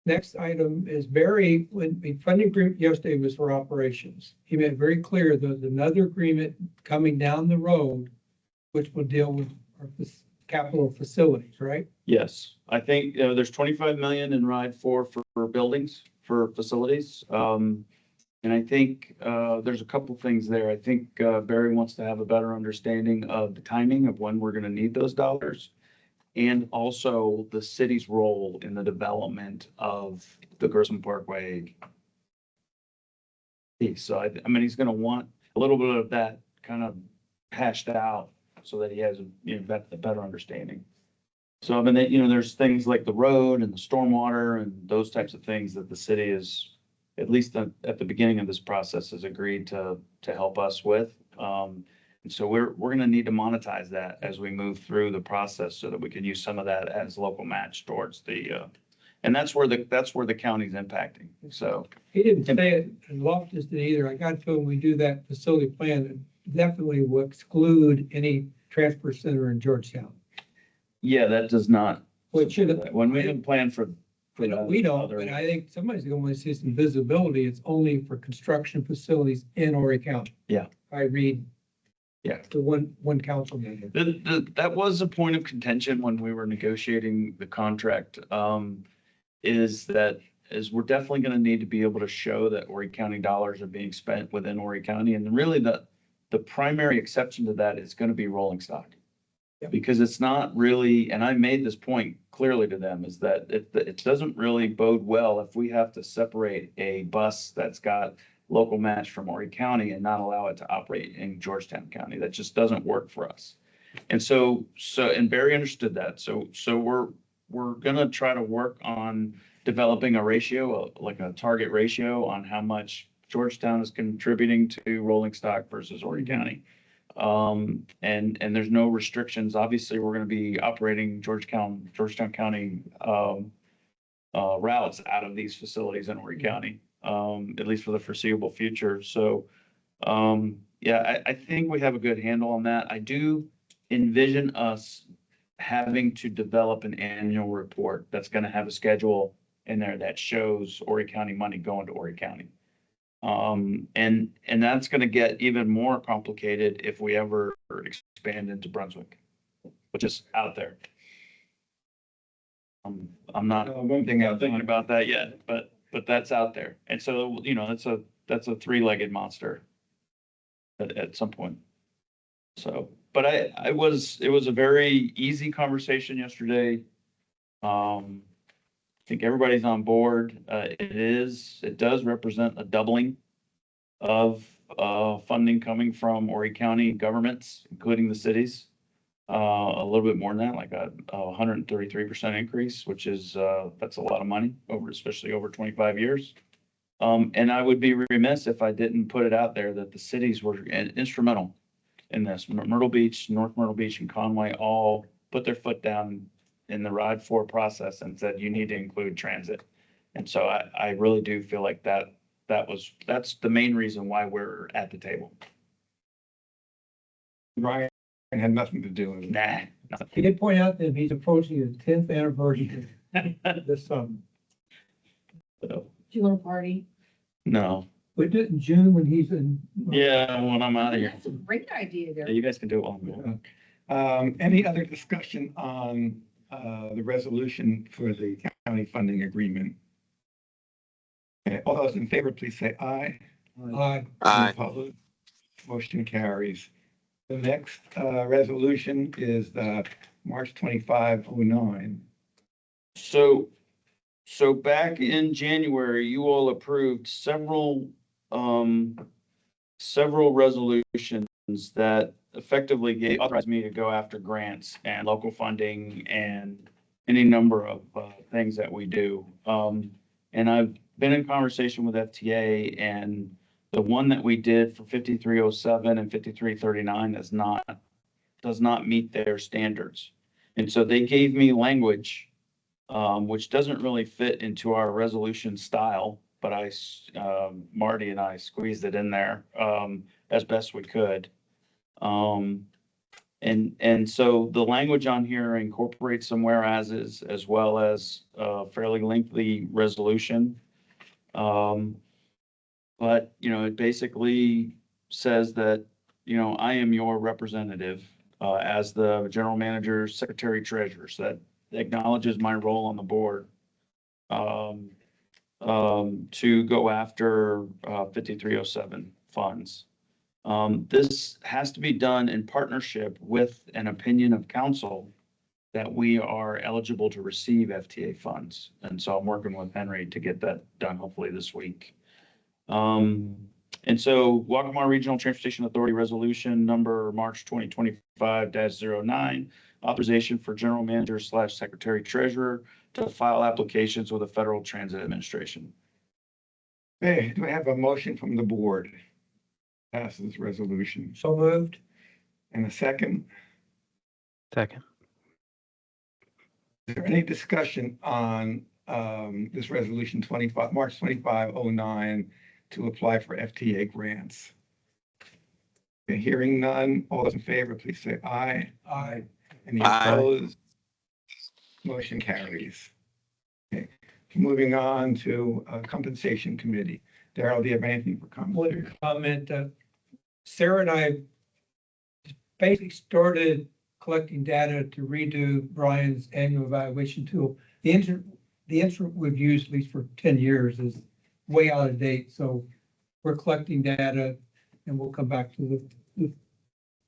Next item is Barry, when the funding agreement yesterday was for operations. He made very clear there's another agreement coming down the road, which will deal with our capital facilities, right? Yes, I think, there's 25 million in Ride 4 for buildings, for facilities. And I think, there's a couple things there. I think, Barry wants to have a better understanding of the timing of when we're gonna need those dollars. And also the city's role in the development of the Gerson Parkway piece. So I mean, he's gonna want a little bit of that kind of hashed out so that he has a better understanding. So I mean, there's things like the road and the stormwater and those types of things that the city is, at least at the beginning of this process, has agreed to help us with. And so we're going to need to monetize that as we move through the process so that we can use some of that as local match towards and that's where the county's impacting. So He didn't say it, and Loftus did either. I got to feel when we do that facility plan, it definitely will exclude any transfer center in Georgetown. yeah, that does not. Well, it should have. When we didn't plan for We don't, but I think somebody's gonna want to see some visibility. It's only for construction facilities in Horry County. Yeah. I read. Yeah. The one council member. That was a point of contention when we were negotiating the contract, is that we're definitely gonna need to be able to show that Horry County dollars are being spent within Horry County. And really the primary exception to that is gonna be rolling stock. Yep. Because it's not really, and I made this point clearly to them, is that it doesn't really bode well if we have to separate a bus that's got local match from Horry County and not allow it to operate in Georgetown County. That just doesn't work for us. And and Barry understood that. So we're gonna try to work on developing a ratio, like a target ratio on how much Georgetown is contributing to rolling stock versus Horry County. And there's no restrictions. Obviously, we're gonna be operating Georgetown County routes out of these facilities in Horry County, at least for the foreseeable future. So, yeah, I think we have a good handle on that. I do envision us having to develop an annual report that's gonna have a schedule in there that shows Horry County money going to Horry County. And that's gonna get even more complicated if we ever expand into Brunswick, which is out there. I'm not thinking about that yet, but that's out there. And so, that's a three-legged monster at some point. So, but it was a very easy conversation yesterday. I think everybody's on board. It does represent a doubling of funding coming from Horry County governments, including the cities. A little bit more than that, like a 133% increase, which is that's a lot of money especially over 25 years. And I would be remiss if I didn't put it out there that the cities were instrumental in this. Myrtle Beach, North Myrtle Beach, and Conway all put their foot down in the RIDE 4 process and said, you need to include transit. And so I really do feel like that's the main reason why we're at the table. Ryan had nothing to do with it. Nah, nothing. He did point out that he's approaching his 10th anniversary this summer. So, Do you want to party? no. We did it in June when he's in. Yeah, when I'm out of here. That's a great idea there. Yeah, you guys can do it while I'm gone. Any other discussion on the resolution for the county funding agreement? Okay, all those in favor, please say aye. Aye. Aye. Opposed? Motion carries. The next resolution is March 2509. So back in January, you all approved several resolutions that effectively authorized me to go after grants and local funding and any number of things that we do. And I've been in conversation with FTA, and the one that we did for 5307 and 5339 does not meet their standards. And so they gave me language which doesn't really fit into our resolution style, but Marty and I squeezed it in there as best we could. And so the language on here incorporates some whereases as well as a fairly lengthy resolution. But, it basically says that, I am your representative as the general manager, secretary, treasurer. So that acknowledges my role on the board to go after 5307 funds. This has to be done in partnership with an opinion of council that we are eligible to receive FTA funds. And so I'm working with Henry to get that done hopefully this week. And so Waccamaw Regional Transportation Authority Resolution number March 2025-09, authorization for general manager / secretary treasurer to file applications with the Federal Transit Administration. Hey, do I have a motion from the board? Pass this resolution. So moved. And a second? Second. Is there any discussion on this resolution March 2509 to apply for FTA grants? Okay, hearing none, all those in favor, please say aye. Aye. Any Aye. opposed? Motion carries. Okay. Moving on to compensation committee. Darrell, do you have anything for comment? One comment, Sarah and I basically started collecting data to redo Brian's annual evaluation tool. The instrument we've used at least for 10 years is way out of date, so we're collecting data and we'll come back to the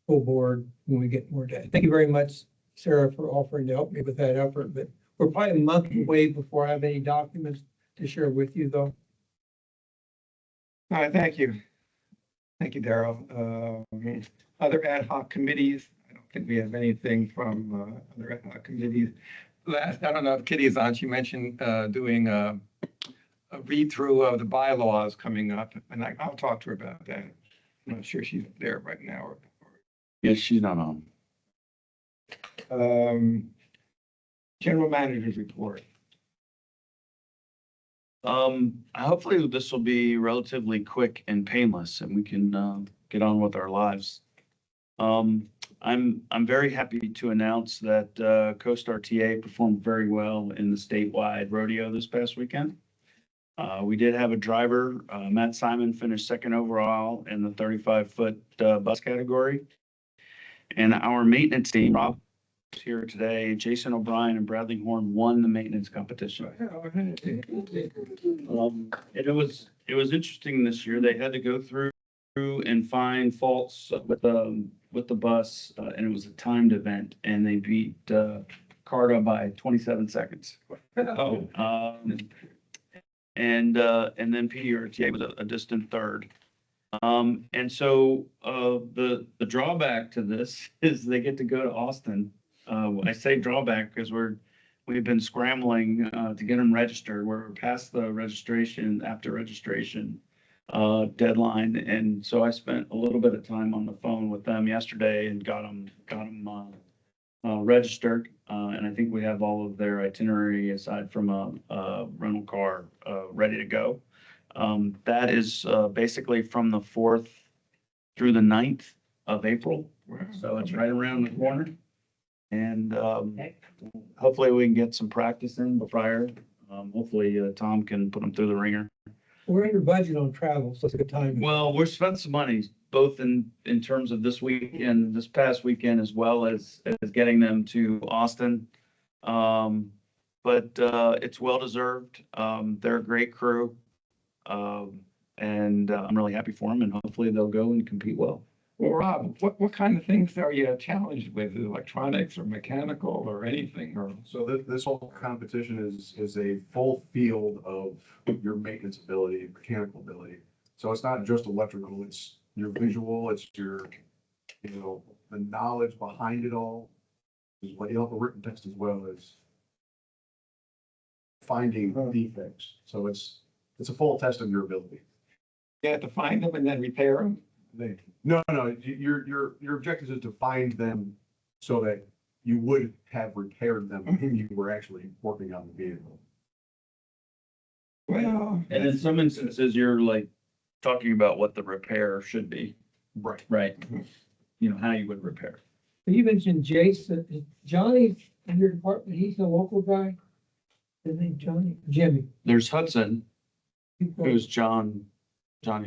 full board when we get more data. Thank you very much, Sarah, for offering to help me with that effort, but we're probably a month away before I have any documents to share with you, though. All right, thank you. Thank you, Darrell. Other ad hoc committees, I don't think we have anything from other ad hoc committees. Last, I don't know if Kitty is on, she mentioned doing a read-through of the bylaws coming up, and I'll talk to her about that. I'm not sure she's there right now. Yes, she's not on. General manager's report. Hopefully this will be relatively quick and painless and we can, get on with our lives. I'm very happy to announce that, Coast RTA performed very well in the statewide rodeo this past weekend. We did have a driver, Matt Simon finished second overall in the 35-foot, bus category. And our maintenance team, Rob, is here today. Jason O'Brien and Bradley Horn won the maintenance competition. And it was interesting this year. They had to go through and find faults with the bus, and it was a timed event, and they beat Carta by 27 seconds. And then PDRTA was a distant third. And so the drawback to this is they get to go to Austin. I say drawback because we've been scrambling to get them registered. We're past the registration, after registration deadline. And so I spent a little bit of time on the phone with them yesterday and got them registered. And I think we have all of their itinerary aside from a rental car ready to go. That is basically from the 4th through the 9th of April. So it's right around the corner. And hopefully we can get some practice in prior. Hopefully Tom can put them through the ringer. We're under budget on travel, so it's a good time. Well, we're spending some money, both in terms of this weekend, this past weekend, as well as getting them to Austin. But it's well deserved. They're a great crew. And I'm really happy for them, and hopefully they'll go and compete well. Well, Rob, what kind of things are you challenged with? Electronics or mechanical or anything? Or So this whole competition is a full field of your maintenance ability, mechanical ability. So it's not just electrical, it's your visual, it's your, the knowledge behind it all. Is what you'll have a written test as well as finding defects. So it's a full test of your ability. you have to find them and then repair them? No, your objective is to find them so that you would have repaired them when you were actually working on the vehicle. Well, And in some instances, you're like talking about what the repair should be. Right. Right. How you would repair. You mentioned Jason, is Johnny in your department, he's a local guy? His name Jimmy. There's Hudson, who's Johnny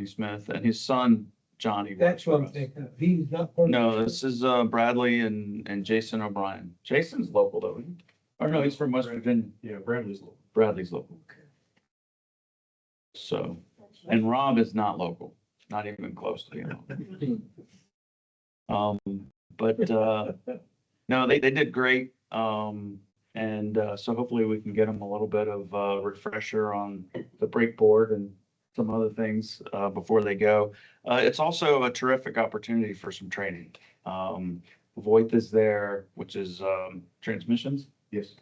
Smith, and his son, Johnny. works That's what for I'm us. thinking of. He's not part of. No, this is Bradley and Jason O'Brien. Jason's local though. Isn't he? Or no, he's from West Virginia. Yeah, Bradley's local. Bradley's local. So, and Rob is not local, not even close to But no, they did great. And so hopefully we can get them a little bit of refresher on the brake board and some other things before they go. It's also a terrific opportunity for some training. Voith is there, which is transmissions. Yes.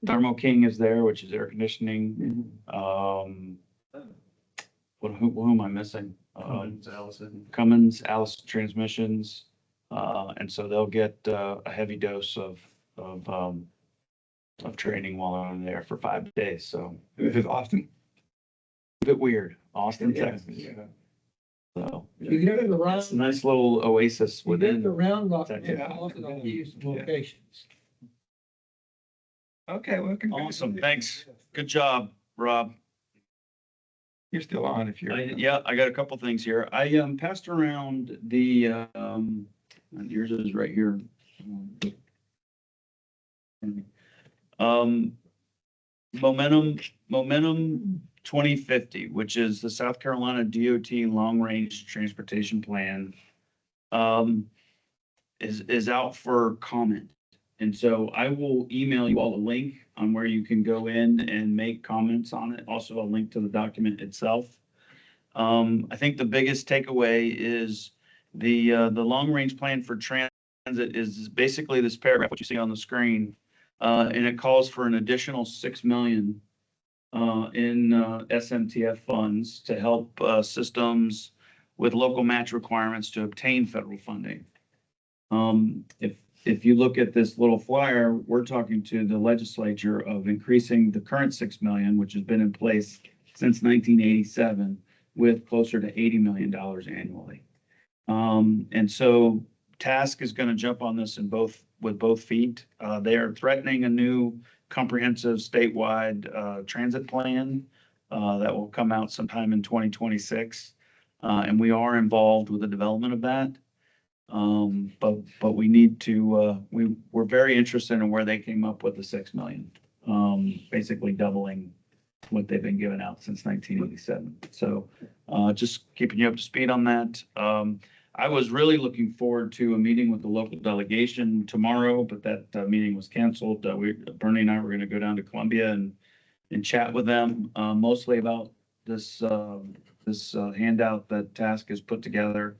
Thermo King is there, which is air conditioning. Who am I missing? Cummins, Allison transmissions. And so they'll get a heavy dose of training while they're there for 5 days. So this is Austin. a bit weird, Austin, Yeah, Texas. yeah. So You get it it's a around, nice little oasis you get it within. around, Texas. Austin, I'll give you some Yeah. locations. Okay, well, Awesome, congratulations. thanks. Good job, Rob. You're still on if you're. Yeah, I got a couple things here. I passed around the and yours is right here. Um, Momentum 2050, which is the South Carolina DOT Long Range Transportation Plan, is out for comment. And so I will email you all a link on where you can go in and make comments on it. Also a link to the document itself. I think the biggest takeaway is the long range plan for transit is basically this paragraph, what you see on the screen. And it calls for an additional 6 million in SMTF funds to help systems with local match requirements to obtain federal funding. If you look at this little flyer, we're talking to the legislature of increasing the current 6 million, which has been in place since 1987, with closer to $80 million annually. And so Task is going to jump on this with both feet. They are threatening a new comprehensive statewide transit plan that will come out sometime in 2026. And we are involved with the development of that. But we need to, we're very interested in where they came up with the 6 million, basically doubling what they've been giving out since 1987. So just keeping you up to speed on that. I was really looking forward to a meeting with the local delegation tomorrow, but that meeting was canceled. Bernie and I were going to go down to Columbia and chat with them, mostly about this handout that Task has put together.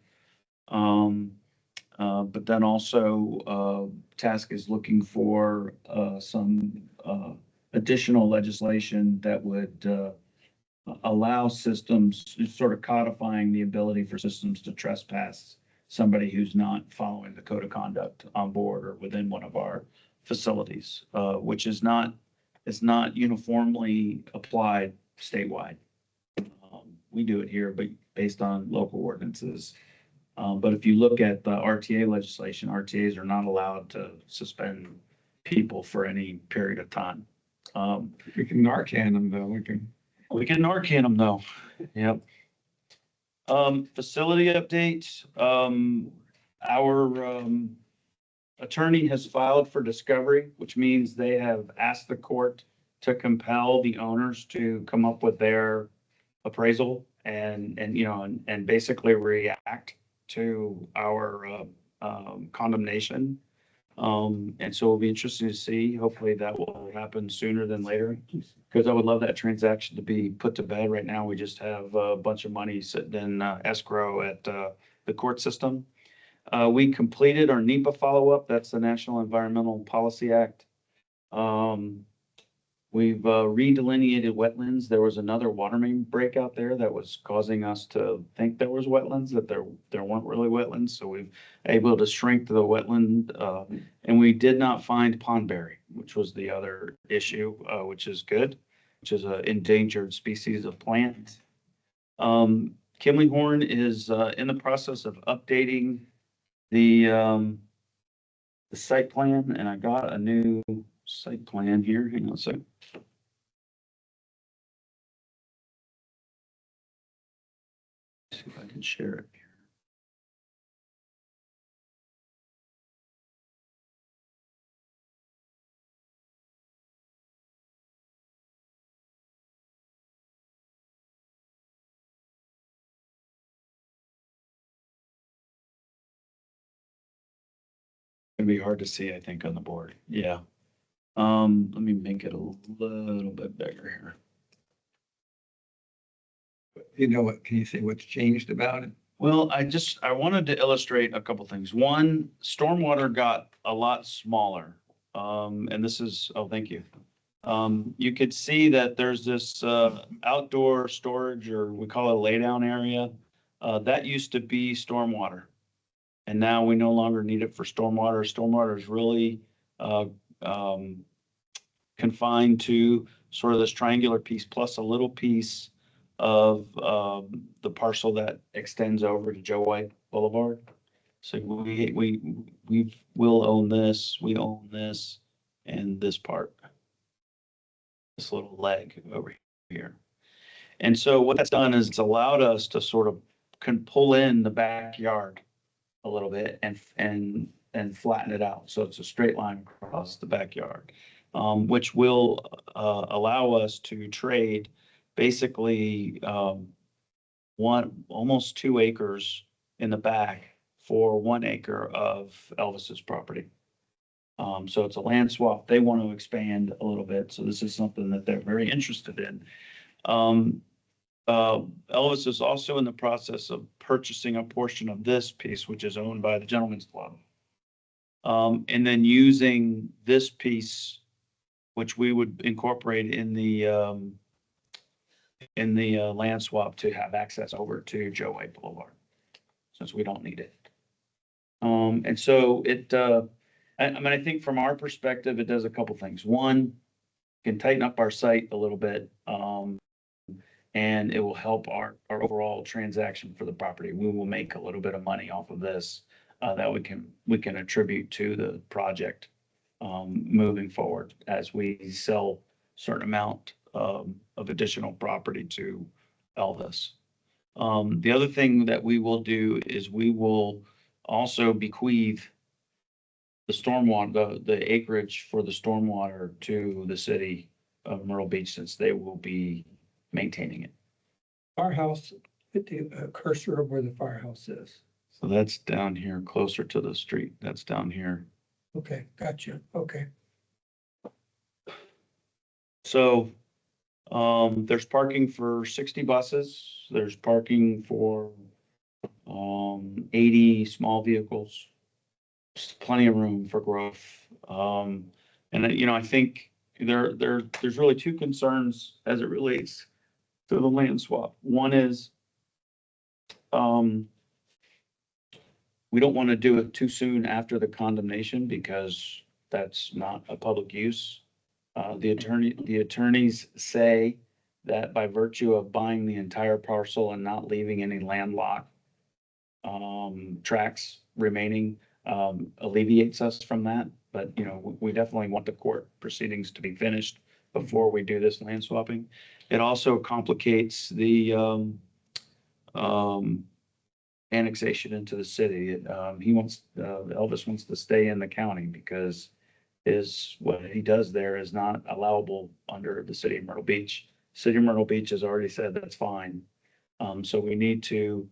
But then also Task is looking for some additional legislation that would allow systems, sort of codifying the ability for systems to trespass somebody who's not following the code of conduct on board or within one of our facilities, which is not uniformly applied statewide. We do it here, but based on local ordinances. But if you look at the RTA legislation, RTAs are not allowed to suspend people for any period of time. We can Narcan them though. We can Narcan them though. Yep. Facility update. Our attorney has filed for discovery, which means they have asked the court to compel the owners to come up with their appraisal and basically react to our condemnation. And so it'll be interesting to see. Hopefully that will happen sooner than later, because I would love that transaction to be put to bed. Right now, we just have a bunch of money sitting in escrow at the court system. We completed our NEPA follow-up. That's the National Environmental Policy Act. We've redelineated wetlands. There was another water main break out there that was causing us to think there was wetlands, that there weren't really wetlands. So we've able to shrink the wetland, and we did not find pondberry, which was the other issue, which is good, which is an endangered species of plant. Kimley Horn is in the process of updating the site plan, and I got a new site plan here. Hang on a second. See if I can share it here. It'd be hard to see, I think, on the board. Yeah. Let me make it a little bit bigger here. You know what, can you say what's changed about it? Well, I wanted to illustrate a couple things. One, stormwater got a lot smaller. And this is, oh, thank you. You could see that there's this outdoor storage, or we call it a laydown area. That used to be stormwater. And now we no longer need it for stormwater. Stormwater is really confined to sort of this triangular piece plus a little piece of the parcel that extends over to Joe White Boulevard. So we will own this, we own this, and this part. this little leg over here. And so what that's done is it's allowed us to sort of can pull in the backyard a little bit and flatten it out. So it's a straight line across the backyard, which will allow us to trade basically almost 2 acres in the back for 1 acre of Elvis's property. So it's a land swap. They want to expand a little bit. So this is something that they're very interested in. Elvis is also in the process of purchasing a portion of this piece, which is owned by the Gentlemen's Club. And then using this piece, which we would incorporate in the land swap to have access over to Joe White Boulevard, since we don't need it. And so I mean, I think from our perspective, it does a couple things. One, can tighten up our site a little bit. And it will help our overall transaction for the property. We will make a little bit of money off of this that we can attribute to the project moving forward as we sell certain amount of additional property to Elvis. The other thing that we will do is we will also bequeath the stormwater, the acreage for the stormwater to the city of Myrtle Beach, since they will be maintaining it. Firehouse, hit the cursor of where the firehouse is. So that's down here closer to the street. That's down here. Okay, gotcha. Okay. So there's parking for 60 buses. There's parking for 80 small vehicles. Just plenty of room for growth. And I think there's really two concerns as it relates to the land swap. One is we don't want to do it too soon after the condemnation because that's not a public use. The attorneys say that by virtue of buying the entire parcel and not leaving any landlocked tracks remaining alleviates us from that. But, we definitely want the court proceedings to be finished before we do this land swapping. It also complicates the annexation into the city. Elvis wants to stay in the county because what he does there is not allowable under the city of Myrtle Beach. City of Myrtle Beach has already said that's fine. So we need to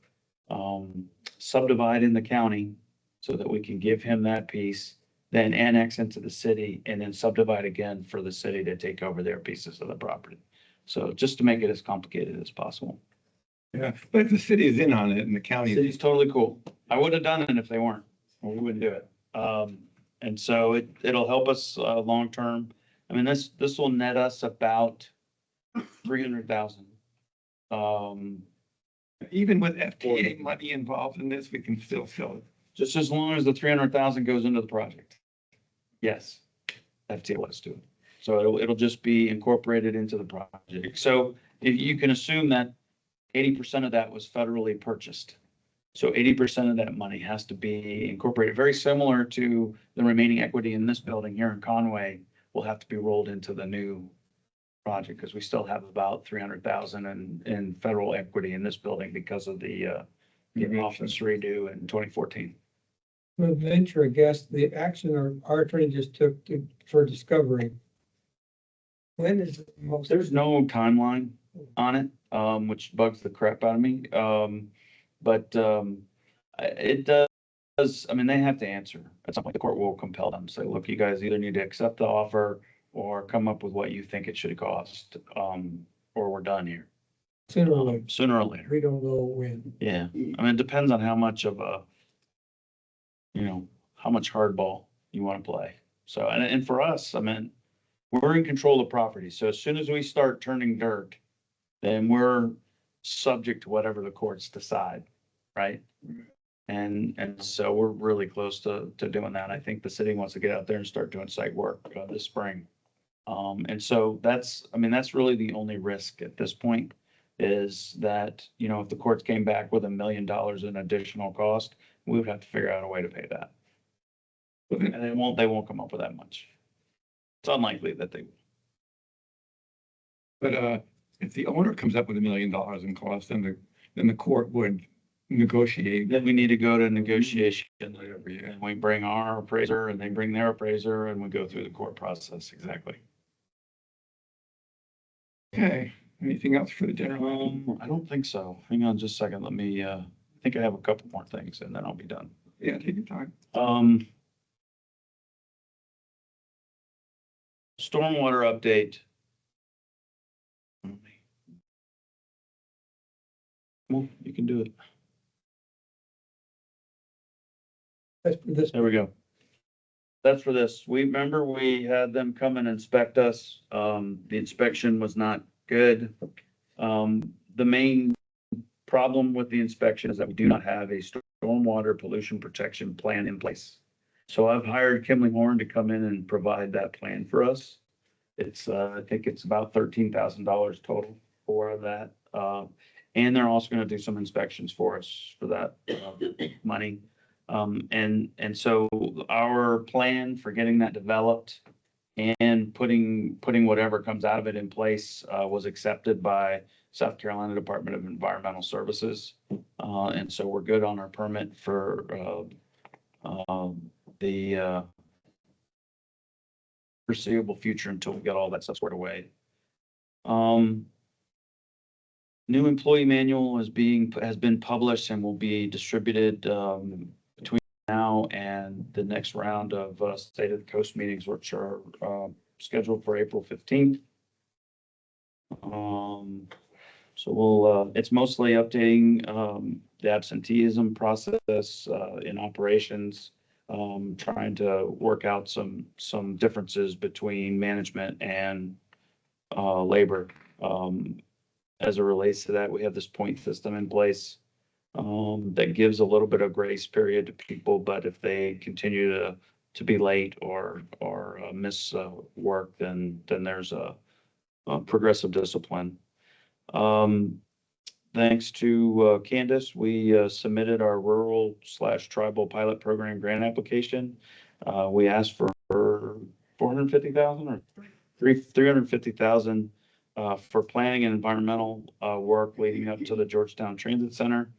subdivide in the county so that we can give him that piece, then annex into the city, and then subdivide again for the city to take over their pieces of the property. So just to make it as complicated as possible. Yeah, but if the city is in on it and the county. City's totally cool. I would have done it if they weren't, or we wouldn't do it. And so it'll help us long term. I mean, this will net us about 300,000. Even with FTA money involved in this, we can still sell it. Just as long as the 300,000 goes into the project. Yes, FTA was to it. So it'll just be incorporated into the project. So if you can assume that 80% of that was federally purchased. So 80% of that money has to be incorporated, very similar to the remaining equity in this building here in Conway will have to be rolled into the new project because we still have about 300,000 in federal equity in this building because of the office redo in 2014. Well, venture, I guess, the action our attorney just took for discovery. When is it most? There's no timeline on it, which bugs the crap out of me. But it does, I mean, they have to answer. At some point, the court will compel them, say, look, you guys either need to accept the offer or come up with what you think it should cost, or we're done here. Sooner or later. Sooner or later. We don't know when. Yeah, I mean, it depends on how much of how much hardball you want to play. So, and for us, I mean, we're in control of property. So as soon as we start turning dirt, then we're subject to whatever the courts decide, right? And so we're really close to doing that. I think the city wants to get out there and start doing site work this spring. And so that's really the only risk at this point is that, if the courts came back with $1 million in additional cost, we would have to figure out a way to pay that. And they won't come up with that much. It's unlikely that they will. But, if the owner comes up with $1 million in cost, then the court would negotiate. Then we need to go to negotiation. Whatever, yeah. And we bring our appraiser and they bring their appraiser and we go through the court process. Exactly. Okay, anything else for the general? I don't think so. Hang on just a second. Let me, I think I have a couple more things and then I'll be done. Yeah, take your time. Stormwater update. Well, you can do it. That's for this. There we go. That's for this. Remember we had them come and inspect us. The inspection was not good. The main problem with the inspection is that we do not have a stormwater pollution protection plan in place. So I've hired Kimley Horn to come in and provide that plan for us. It's, I think it's about $13,000 total for that. And they're also gonna do some inspections for us for that money. And so our plan for getting that developed and putting whatever comes out of it in place was accepted by South Carolina Department of Environmental Services. And so we're good on our permit for the foreseeable future until we get all that stuff squared away. New employee manual has been published and will be distributed between now and the next round of State of the Coast meetings, which are scheduled for April 15th. So we'll, it's mostly updating the absenteeism process in operations, trying to work out some differences between management and labor. As it relates to that, we have this point system in place that gives a little bit of grace period to people, but if they continue to be late or miss work, then there's a progressive discipline. Thanks to Candace, we submitted our rural/tribal pilot program grant application. We asked for 450,000 or 350,000 for planning and environmental work leading up to the Georgetown Transit Center.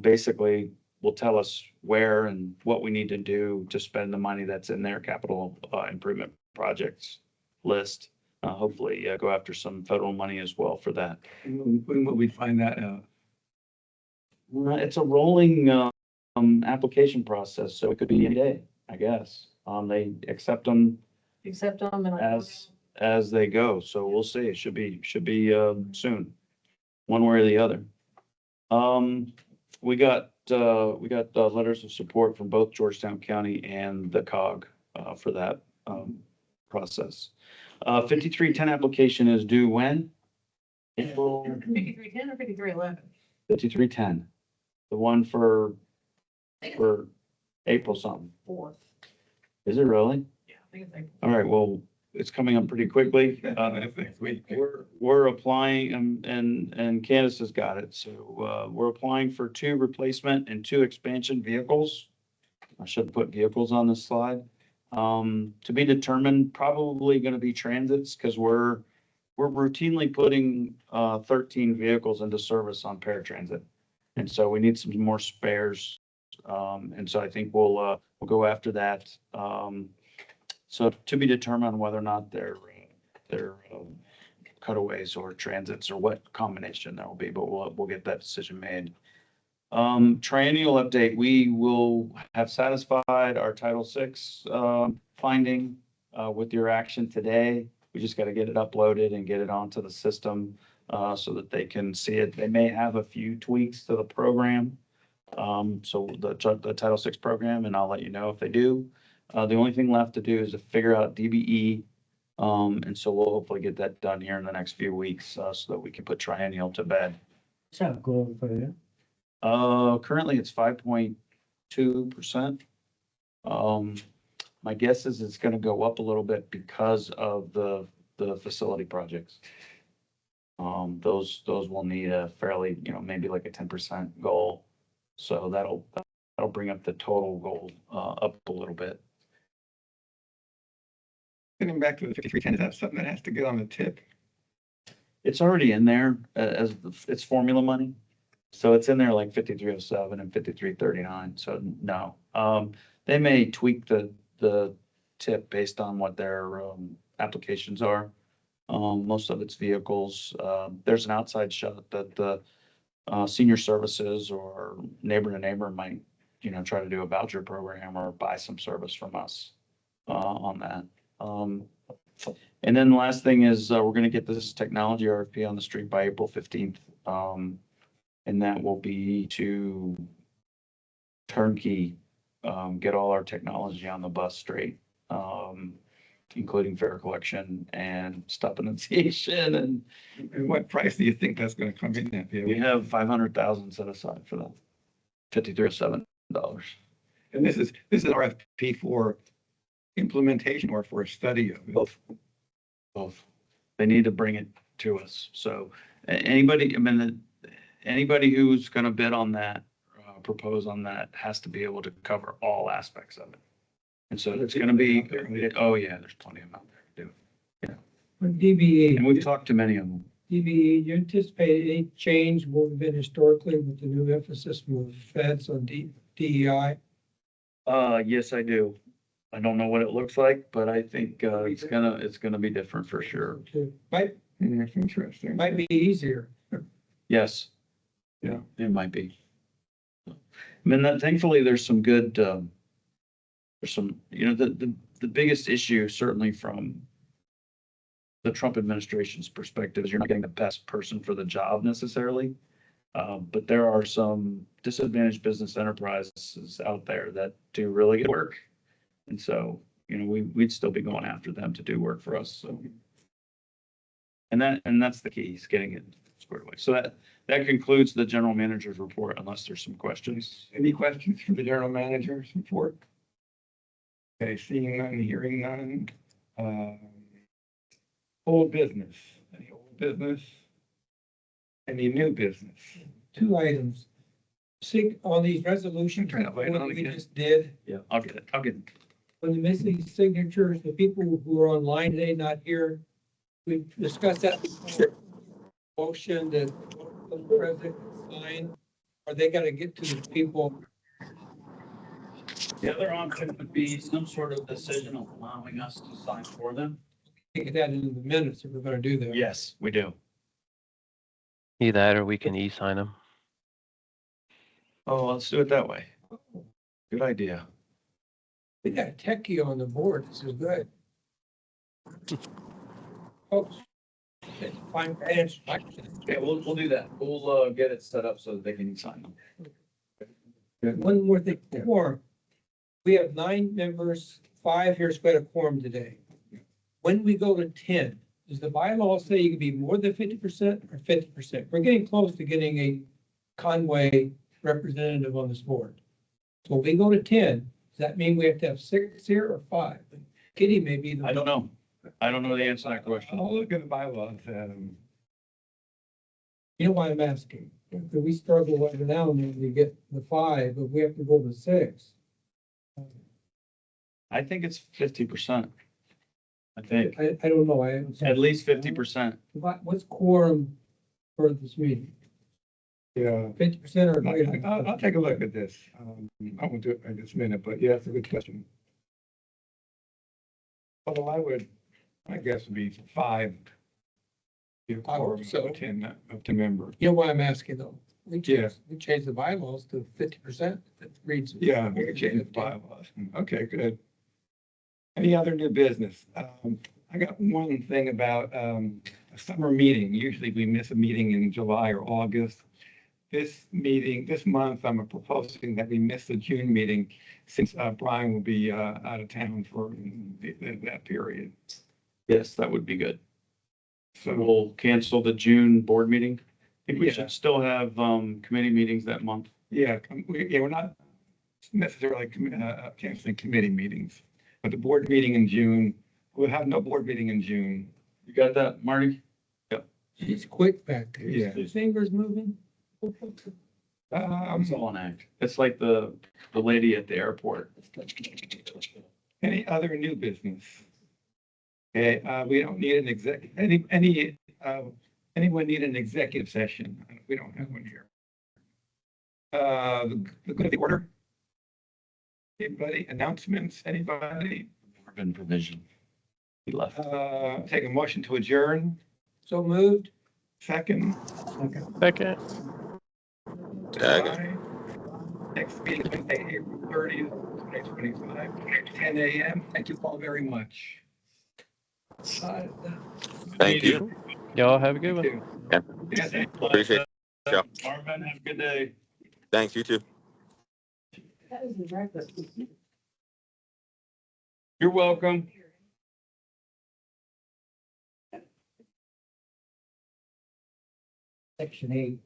Basically, will tell us where and what we need to do to spend the money that's in their capital improvement projects list. Hopefully, go after some federal money as well for that. When will we find that out? It's a rolling application process, so it could be any day, I guess. They accept them as they go, so we'll see. It should be soon, one way or the other. We got letters of support from both Georgetown County and the COG for that process. 5310 application is due when? April 5310 or 5311? 5310, the one for April something. 4th. Is it really? Yeah, I think it's April. All right, well, it's coming up pretty quickly. Next week. We're applying and Candace has got it. So we're applying for 2 replacement and 2 expansion vehicles. I should put vehicles on this slide. To be determined, probably going to be transits because we're routinely putting 13 vehicles into service on paratransit. And so we need some more spares. And so I think we'll go after that. So to be determined whether or not they're cutaways or transits or what combination there will be, but we'll get that decision made. Triennial update, we will have satisfied our Title VI finding with your action today. We just got to get it uploaded and get it onto the system so that they can see it. They may have a few tweaks to the program. So the Title VI program, and I'll let you know if they do. The only thing left to do is to figure out DBE. And so we'll hopefully get that done here in the next few weeks so that we can put triennial to bed. What's that goal for you? Currently it's 5.2%. My guess is it's going to go up a little bit because of the facility projects. Those will need a fairly, maybe like a 10% goal. So that'll bring up the total goal up a little bit. Getting back to the 5310, is that something that has to get on the tip? It's already in there as, it's formula money. So it's in there like 5307 and 5339. So no, they may tweak the tip based on what their, applications are. Most of it's vehicles. There's an outside shot that the, senior services or neighbor to neighbor might, try to do a voucher program or buy some service from us, on that. And then the last thing is, we're gonna get this technology RFP on the street by April 15th. And that will be to turnkey, get all our technology on the bus straight, including fare collection and stop annunciation. And what price do you think that's gonna come in at? We have 500,000 set aside for that, $5307. And this is an RFP for implementation or for a study of it? Both. They need to bring it to us. So anybody, I mean, anybody who's gonna bid on that, propose on that, has to be able to cover all aspects of it. And so it's gonna be, oh yeah, there's plenty of them out there to do. On DBE. And we've talked to many of them. DBE, do you anticipate any change what we've been historically with the new emphasis from the feds on DEI? Yes, I do. I don't know what it looks like, but I think, it's gonna be different for sure. Might, That's interesting. might be easier. Yes. Yeah. It might be. I mean, thankfully, there's some good, there's some, the biggest issue certainly from the Trump administration's perspective is you're not getting the best person for the job necessarily. But there are some disadvantaged business enterprises out there that do really good work. And so, we'd still be going after them to do work for us, so. And that's the key, is getting it squared away. So that concludes the general manager's report, unless there's some questions. Any questions for the general manager's report? Okay, seeing none, hearing none. Old business, any old business? Any new business? Two items. On these resolutions, Turn that light on what we again. just did, Yeah, I'll get it. when the missing signatures, the people who are online today, not here, we discussed that before. Motion that the president sign, are they gotta get to the people? The other option would be some sort of decision allowing us to sign for them. Get that into the minutes if we're gonna do that. Yes, we do. Either that or we can e-sign them. Oh, let's do it that way. Good idea. We got a techie on the board. This is good. Folks. Fine, answer. Okay, we'll do that. We'll, get it set up so that they can sign them. One more thing, quorum. We have 9 members, 5 here's got a quorum today. When we go to 10, does the bylaw say you can be more than 50% or 50%? We're getting close to getting a Conway representative on this board. So when we go to 10, does that mean we have to have 6 here or 5? Kitty may be the. I don't know. I don't know the answer to that question. I'll look at the bylaws. You know why I'm asking? Because we struggle every now and then to get the 5, but we have to go to 6. I think it's 50%. I think, I don't know. at least 50%. What's quorum for this meeting? Yeah. 50% or greater? I'll take a look at this. I won't do it in this minute, but yeah, it's a good question. Although my guess would be 5. Be a quorum so. of 10 members. You know why I'm asking though? We Yeah. changed the bylaws to 50%. That reads. Yeah, we can change the bylaws. Okay, good. Any other new business? I got one thing about a summer meeting. Usually we miss a meeting in July or August. This month, I'm proposing that we miss the June meeting since Brian will be out of town for that period. Yes, that would be good. So We'll cancel the June board meeting. I think we Yeah. should still have, committee meetings that month. yeah, we're not necessarily canceling committee meetings, but the board meeting in June, we'll have no board meeting in June. You got that, Marty? She's quick back there. Yeah. His fingers moving. It's all an act. It's like the lady at the airport. Any other new business? Okay, we don't need an any Anyone need an executive session? We don't have one here. The good of the order? Anybody, announcements, anybody? Been provision. He left. Take a motion to adjourn, So moved. second. Second. Okay. Next meeting, Wednesday, April 30th, 2025, 10 a.m. Thank you all very much. Thank you. Y'all have a good one. You too. Yes, Appreciate it. Marvin, have a good day. Thanks, you too. That was the breakfast. You're welcome. Section 8.